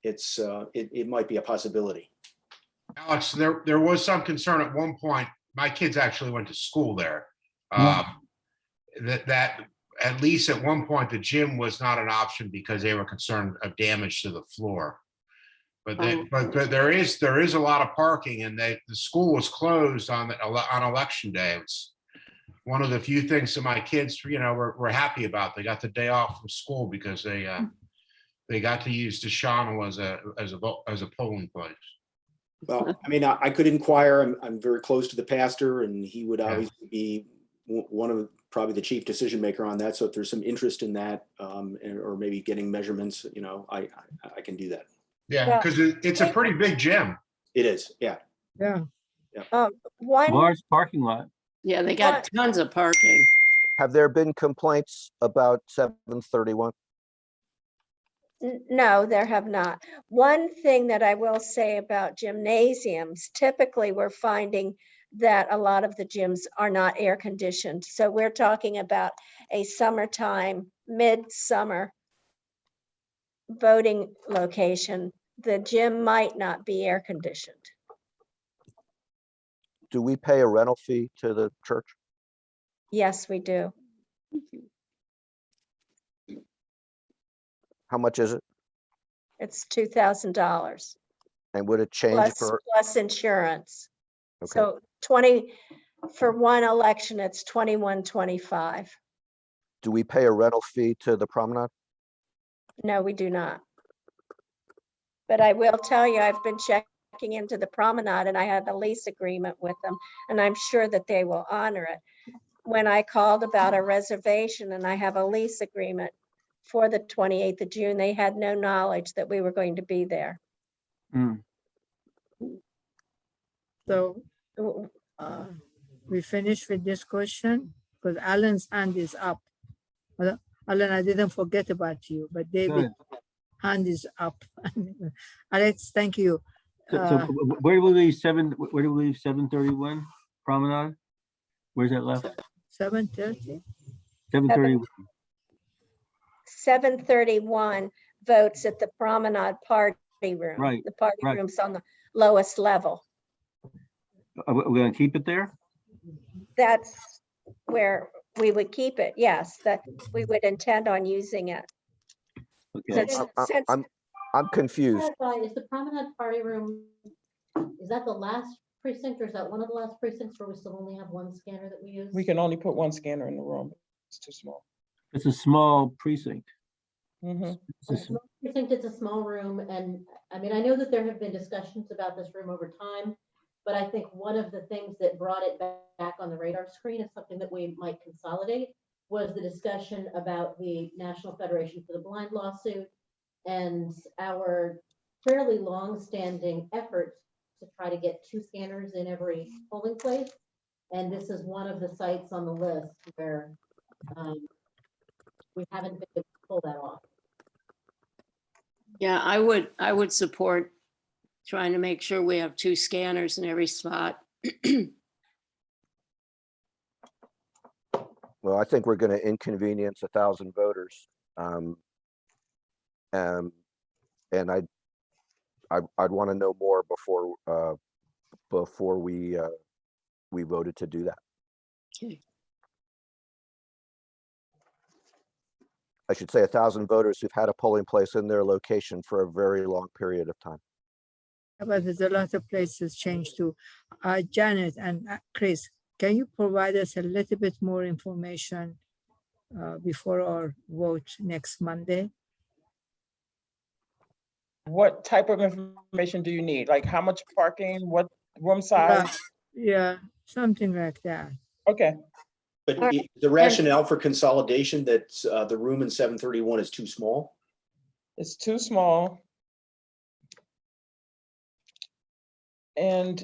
it might be a possibility. Alex, there was some concern at one point. My kids actually went to school there. That at least at one point, the gym was not an option because they were concerned of damage to the floor. But there is a lot of parking, and the school was closed on election day. It's one of the few things that my kids, were happy about. They got the day off from school because they got to use Deshauna as a polling place. Well, I mean, I could inquire. I'm very close to the pastor, and he would obviously be one of probably the chief decision maker on that. So if there's some interest in that, or maybe getting measurements, I can do that. Yeah, because it's a pretty big gym. It is, yeah. Yeah. Large parking lot. Yeah, they got tons of parking. Have there been complaints about 731? No, there have not. One thing that I will say about gymnasiums, typically we're finding that a lot of the gyms are not air conditioned. So we're talking about a summertime, midsummer voting location. The gym might not be air conditioned. Do we pay a rental fee to the church? Yes, we do. How much is it? It's $2,000 And would it change plus insurance. Okay. So for one election, it's $21.25. Do we pay a rental fee to the promenade? No, we do not. But I will tell you, I've been checking into the promenade and I have a lease agreement with them, and I'm sure that they will honor it. When I called about a reservation and I have a lease agreement for the 28th of June, they had no knowledge that we were going to be there. So W- we finished with this question because Alan's hand is up. Alan, I didn't forget about you, but David Good. hand is up. Alex, thank you. So where do we leave 731 Promenade? Where's that left? 7:30. 731. 7:31 votes at the Promenade Party Room. Right, The party right. room's on the lowest level. Are we gonna keep it there? That's where we would keep it. Yes, that we would intend on using it. Okay. Since I'm confused. Clarify, is the Promenade Party Room, is that the last precinct or is that one of the last precincts where we still only have one scanner that we use? We can only put one scanner in the room. It's too small. It's a small precinct. Mhm. It's a A small precinct, it's a small room, and I mean, I know that there have been discussions about this room over time, but I think one of the things that brought it back on the radar screen is something that we might consolidate, was the discussion about the National Federation for the Blind lawsuit and our fairly long-standing efforts to try to get 2 scanners in every polling place. And this is one of the sites on the list where we haven't been able to pull that off. Yeah, I would support trying to make sure we have 2 scanners in every spot. Well, I think we're going to inconvenience 1,000 voters. And I'd want to know more before we voted to do that. Okay. I should say 1,000 voters who've had a polling place in their location for a very long period of time. But there's a lot of places changed too. Janet and Chris, can you provide us a little bit more information before our vote next Monday? What type of information do you need? Like how much parking, what room size? Yeah, something like that. Okay, But Or- the rationale for consolidation that the room in 731 is too small? it's too small. And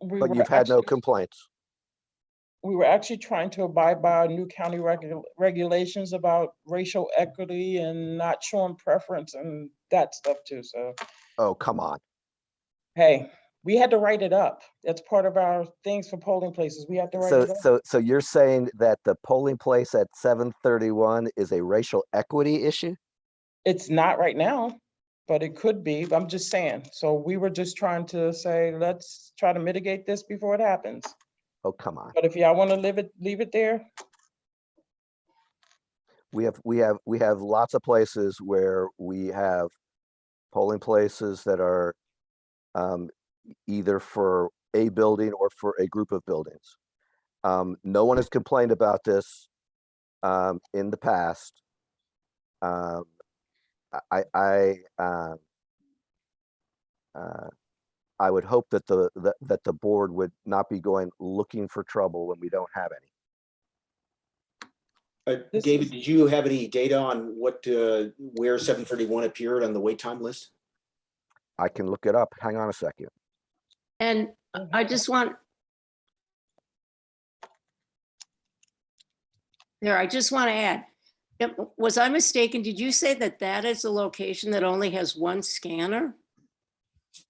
we But were you've had no actually, complaints. we were actually trying to abide by our new county regulations about racial equity and not showing preference and that stuff too. So, Oh, come on. hey, we had to write it up. That's part of our things for polling places. We have to write it up. So you're saying that the polling place at 731 is a racial equity issue? It's not right now, but it could be. I'm just saying. So we were just trying to say, let's try to mitigate this before it happens. Oh, come on. But if y'all want to leave it there, We have lots of places where we have polling places that are either for a building or for a group of buildings. No one has complained about this in the past. I would hope that the board would not be going looking for trouble when we don't have any. This David, is- did you have any data on where 731 appeared on the wait time list? I can look it up. Hang on a second. And I just want. There, I just want to add, was I mistaken? Did you say that that is a location that only has 1 scanner?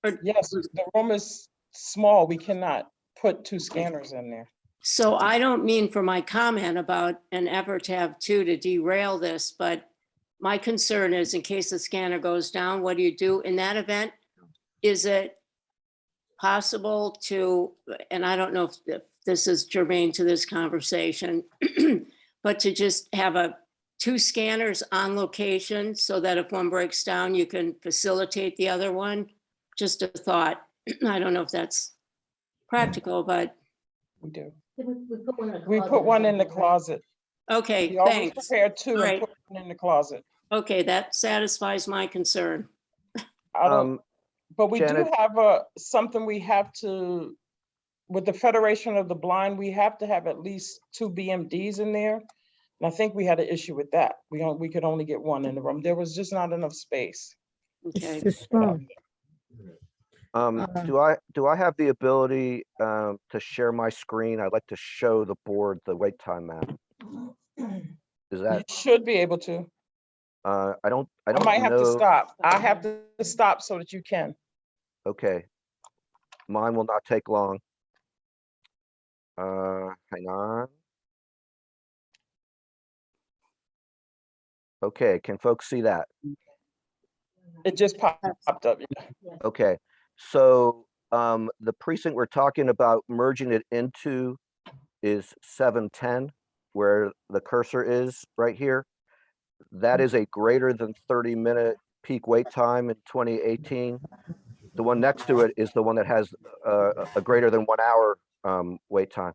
Or, yes, the room is small. We cannot put 2 scanners in there. so I don't mean for my comment about an effort to have 2 to derail this, but my concern is in case the scanner goes down, what do you do in that event? Is it possible to, and I don't know if this is germane to this conversation, but to just have 2 scanners on location so that if one breaks down, you can facilitate the other one? Just a thought. I don't know if that's practical, but We do. We put one in a We closet put or one in the something, right? closet. okay, We always thanks. prepare 2 and Right. put one in the closet. Okay, that satisfies my concern. I don't, but we do Janet- have something we have to, with the Federation of the Blind, we have to have at least 2 BMDs in there. And I think we had an issue with that. We could only get 1 in the room. There was just not enough space. Okay, It's too small. Do I have the ability to share my screen? I'd like to show the board the wait time map. Is You that, should be able to. I don't I might have to know. stop. I have to stop so that you can. Okay. Mine will not take long. Hang on. Okay, can folks see that? It just popped up. Okay, so the precinct we're talking about merging it into is 710, where the cursor is right here. That is a greater than 30-minute peak wait time in 2018. The one next to it is the one that has a greater than 1 hour wait time.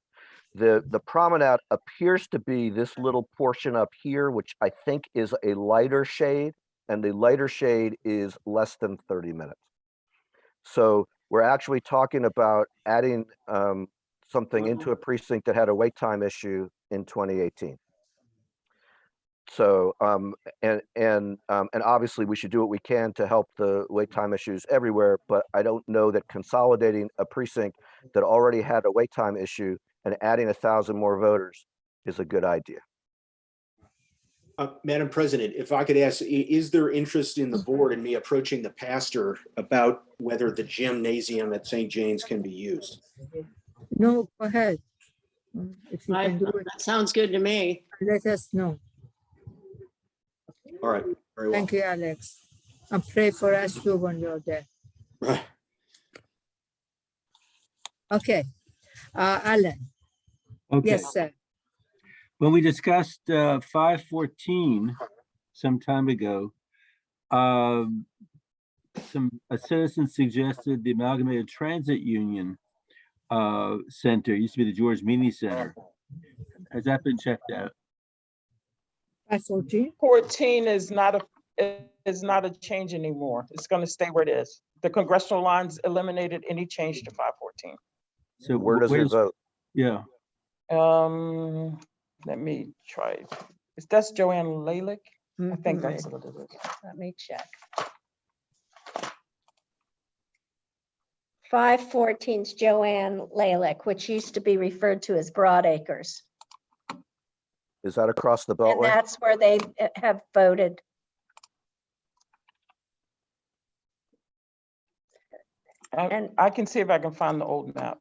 The promenade appears to be this little portion up here, which I think is a lighter shade, and the lighter shade is less than 30 minutes. So we're actually talking about adding something into a precinct that had a wait time issue in 2018. So and obviously we should do what we can to help the wait time issues everywhere, but I don't know that consolidating a precinct that already had a wait time issue and adding 1,000 more voters is a good idea. Madam President, if I could ask, is there interest in the board and me approaching the pastor about whether the gymnasium at St. Jane's can be used? No, go ahead. If you I- can do it, That sounds good to me. let us know. All right, very well. Thank you, Alex. And pray for us too when you're there. Right. Okay, Alan, Okay, yes, sir. when we discussed 514 some time ago, a citizen suggested the Amalgamated Transit Union Center, used to be the George Meany Center. Has that been checked out? 514? 14 is not a change anymore. It's going to stay where it is. The congressional lines eliminated any change to 514. So Where does it vote? Yeah, Let me try. That's Joanne Lalick? I think that's what it is. Let me check. 514's Joanne Lalick, which used to be referred to as Broadacres. Is that across the And Beltway? that's where they have voted. And- I can see if I can find the old map.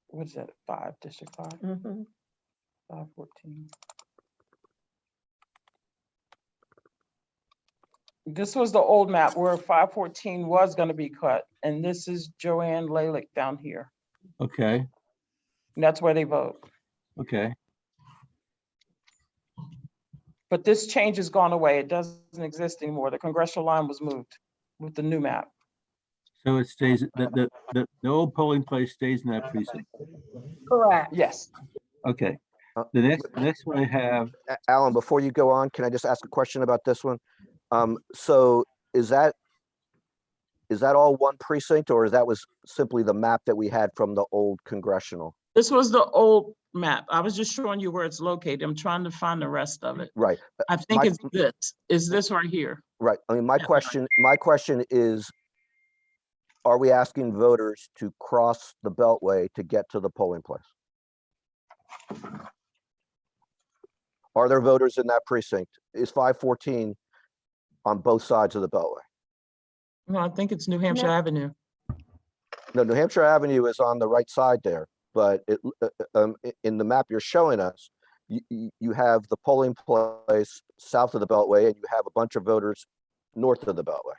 What's that, 5, District 5, Mhm. 514. This was the old map where 514 was gonna be cut, and this is Joanne Lalick down here. okay, And that's where they vote. okay. But this change has gone away. It doesn't exist anymore. The congressional line was moved with the new map. So it stays, the old polling place stays in that precinct. Correct. Yes. Okay, Uh, the next one I have, Alan, before you go on, can I just ask a question about this one? So is that all one precinct, or that was simply the map that we had from the old congressional? This was the old map. I was just showing you where it's located. I'm trying to find the rest of it. Right, I think my- it's this. Is this right here? right. I mean, my Yeah. question is, are we asking voters to cross the Beltway to get to the polling place? Are there voters in that precinct? Is 514 on both sides of the Beltway? No, I think it's New Hampshire Avenue. No, New Hampshire Avenue is on the right side there, but in the map you're showing us, you have the polling place south of the Beltway, and you have a bunch of voters north of the Beltway.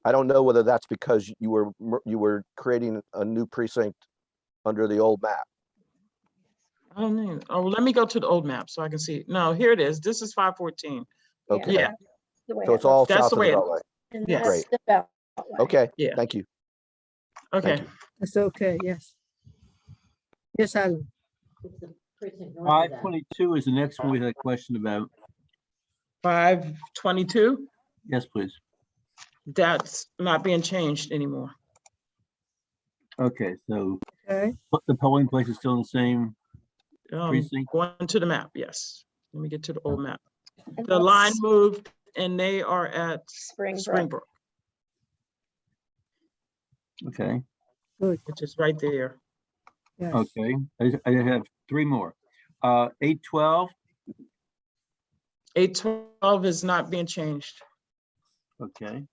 I don't know whether that's because you were creating a new precinct under the old map. I don't know. Oh, let me go to the old map so I can see. No, here it is. This is 514. Okay. Yeah. that's the way So it it's all looks. That's south the of the way it Beltway. And Yes. that's the Beltway. Okay, Yeah. thank you. Okay. That's okay, yes. Yes, Alan. It's the precinct north of that. 522 is the next one we had a question about. 522, Yes, please. that's not being changed anymore. Okay, so Okay, the polling place is still in the same precinct? Going to the map, yes. Let me get to the old map. And The line that's moved and they are at Springbrook. Springbrook, Okay, Good, which is right there. yes. okay. I have three more. 812, 812 is not being changed. okay.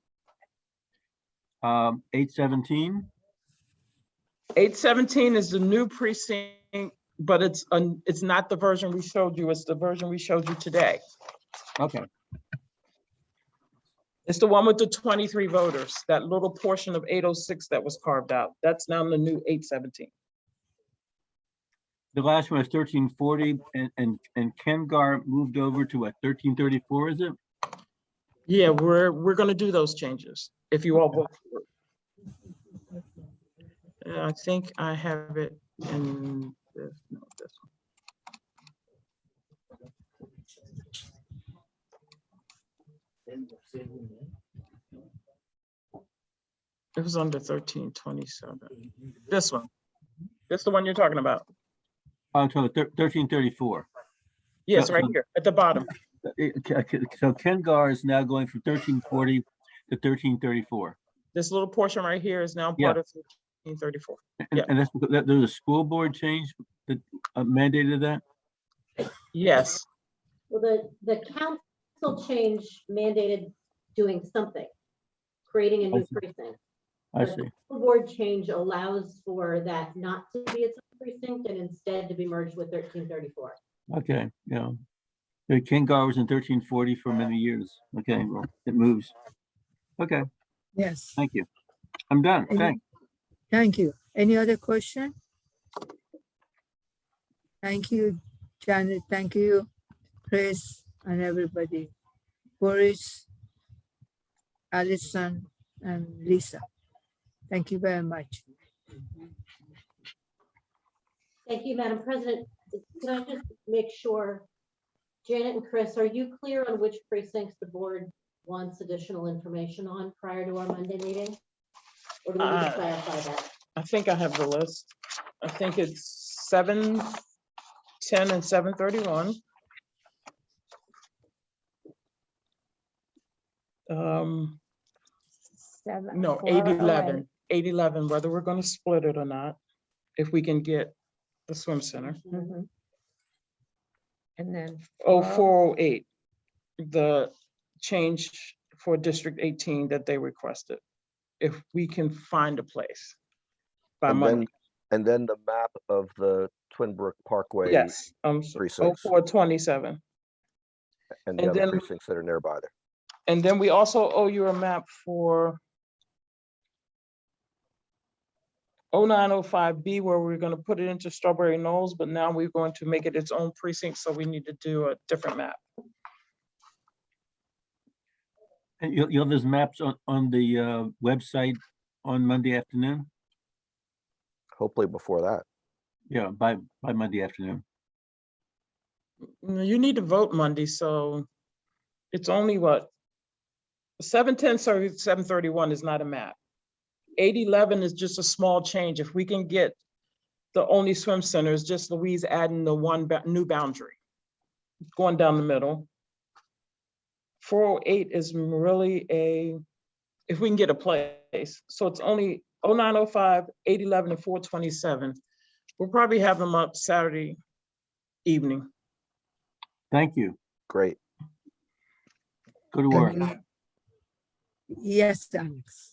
817, 817 is the new precinct, but it's not the version we showed you. It's the version we showed you today. okay. It's the one with the 23 voters, that little portion of 806 that was carved out. That's now the new 817. The last one is 1340 and Kengar moved over to what, 1334, is it? Yeah, we're gonna do those changes if you all vote for it. I think I have it in this, no, this one. It was under 1327. This one. This the one you're talking about. Oh, so 1334. Yes, So- right so- here at the bottom. So Kengar is now going from 1340 to 1334. This little portion right here is now Yeah. part of 1334. And, Yeah. and that's, there's a school board change that mandated that? Yes, Well, the council change mandated doing something, creating a I new see. precinct. I The see. school board change allows for that not to be its own precinct and instead to be merged with 1334. Okay, yeah. The Kengar was in 1340 for many years. Okay, well, it moves. Okay, Yes, thank you. I'm done. Any- Thanks. thank you. Any other question? Thank you, Janet. Thank you, Chris, and everybody. Boris, Alison, and Lisa. Thank you very much. Thank you, Madam President. Can I just make sure, Janet and Chris, are you clear on which precincts the board wants additional information on prior to our Monday meeting? Or do we need to clarify that? I think I have the list. I think it's 7, 10, and 731. No, 811, 811, whether we're gonna split it or not, if we can get the swim center. Mhm. And then. Oh, 408, the change for District 18 that they requested, if we can find a place by And Monday. then the map of the Twin Brook Parkway Yes, precincts 0427. and the and other then- precincts that are nearby there. And then we also owe you a map for 0905B, where we're gonna put it into Strawberry Knolls, but now we're going to make it its own precinct, so we need to do a different map. And you'll have those maps on the website on Monday afternoon? Hopefully before that. Yeah, by Monday afternoon. You need to vote Monday, so it's only what? 710, 731 is not a map. 811 is just a small change. If we can get the only swim center, is just Louise adding the one new boundary, going down the middle. 408 is really if we can get a place. So it's only 0905, 811, and 427. We'll probably have them up Saturday evening. Thank you. Great. Go to work. Yes, Alex.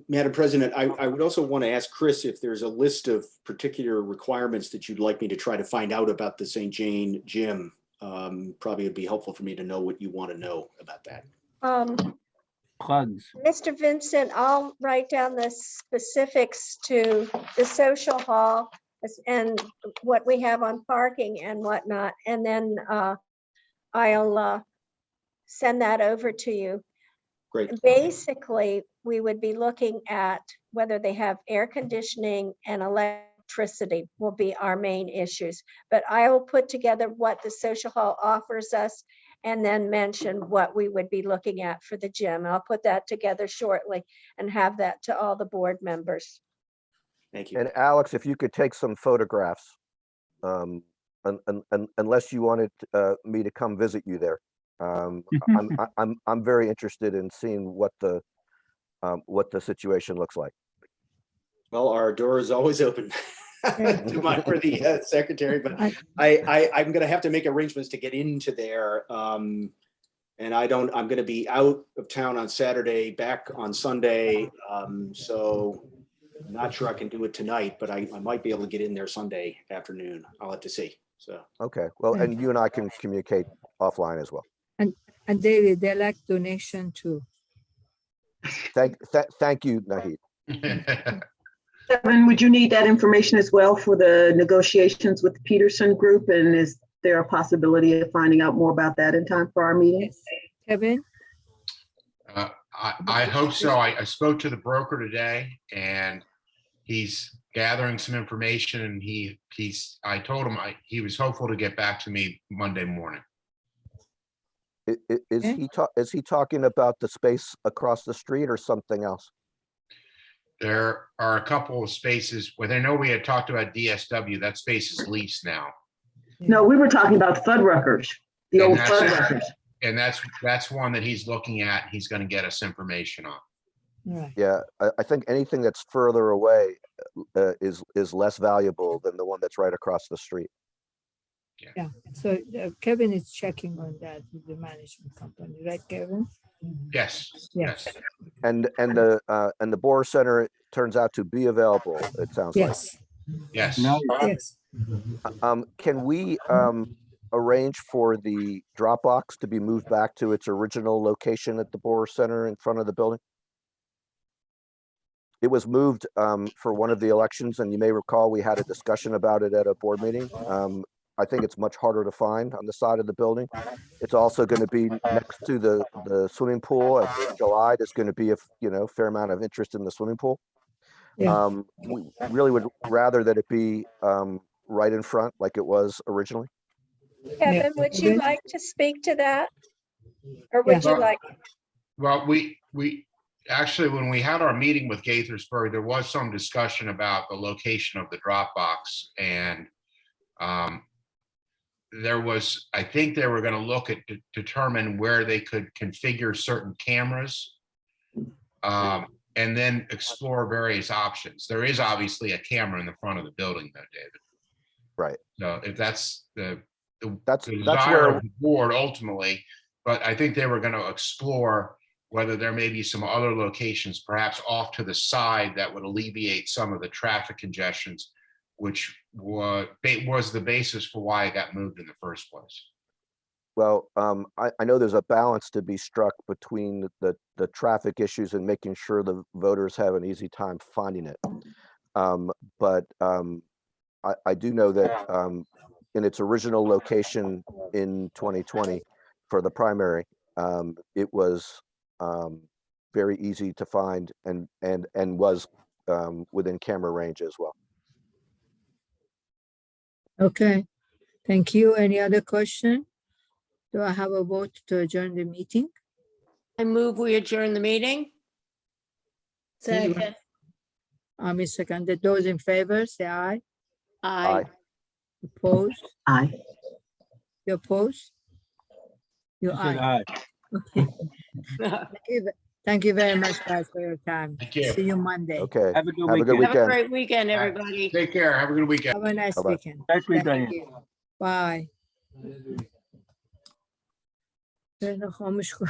Madam President, I would also want to ask Chris if there's a list of particular requirements that you'd like me to try to find out about the St. Jane gym. Probably it'd be helpful for me to know what you want to know about that. Plugs. Mr. Vincent, I'll write down the specifics to the social hall and what we have on parking and whatnot, and then I'll send that over to you. Great. Basically, we would be looking at whether they have air conditioning and electricity will be our main issues. But I will put together what the social hall offers us and then mention what we would be looking at for the gym. I'll put that together shortly and have that to all the board members. Thank you. And Alex, if you could take some photographs of unless you wanted me to come visit you there. I'm very interested in seeing what the situation looks like. Well, our door is always open for the secretary, but I'm going to have to make arrangements to get into there. And I'm going to be out of town on Saturday, back on Sunday. So I'm not sure I can do it tonight, but I might be able to get in there Sunday afternoon. I'll have to see. So. Okay, well, Thank and you and I can communicate offline as well. And David, they like donation too. Thank you, Nahid. Kevin, would you need that information as well for the negotiations with the Peterson Group? And is there a possibility of finding out more about that in time for our meeting? Yes. Kevin? I hope so. I spoke to the broker today and he's gathering some information and I told him he was hopeful to get back to me Monday morning. Is he talking about the space across the street or something else? There are a couple of spaces where they know we had talked about DSW. That space is leased now. No, we were talking about Fuddruckers, the And old that's- Fuddruckers. And that's one that he's looking at. He's going to get us information on. Right. Yeah, I think anything that's further away is less valuable than the one that's right across the street. Yeah, so Kevin is checking on that with the management company, right, Kevin? Yes. Yes. And the Boer Center turns out to be available, it sounds like. Yes, Yes. Now, yes. Can we arrange for the Dropbox to be moved back to its original location at the Boer Center in front of the building? It was moved for one of the elections, and you may recall we had a discussion about it at a board meeting. I think it's much harder to find on the side of the building. It's also going to be next to the swimming pool, and in July there's going to be a fair amount of interest in the swimming pool. Yeah. We really would rather that it be right in front like it was originally. Kevin, would you like to speak to that? Or would Yeah. you like? Well, we actually, when we had our meeting with Gaithersburg, there was some discussion about the location of the Dropbox, and I think they were going to look at determine where they could configure certain cameras, and then explore various options. There is obviously a camera in the front of the building, though, David. Right. So if that's the That's desire where of the board ultimately, but I think they were going to explore whether there may be some other locations, perhaps off to the side, that would alleviate some of the traffic congestions, which was the basis for why it got moved in the first place. Well, I know there's a balance to be struck between the traffic issues and making sure the voters have an easy time finding it. But I do know that in its original location in 2020 for the primary, it was very easy to find and was within camera range as well. Okay, thank you. Any other question? Do I have a vote to adjourn the meeting? I move we adjourn the meeting. Second. Ms. Seconded. Those in favor, say aye. Aye. Opposed? Aye. You oppose? You I said aye. aye. Okay. Thank you very much, guys, for your time. Thank you. See you Monday. Okay. Have a good Have a good weekend. Have a weekend. great weekend, everybody. Take care. Have a good weekend. Have a nice Bye-bye. weekend. Nice week, Thank Diane. you. Bye. خیلی خاموش کن.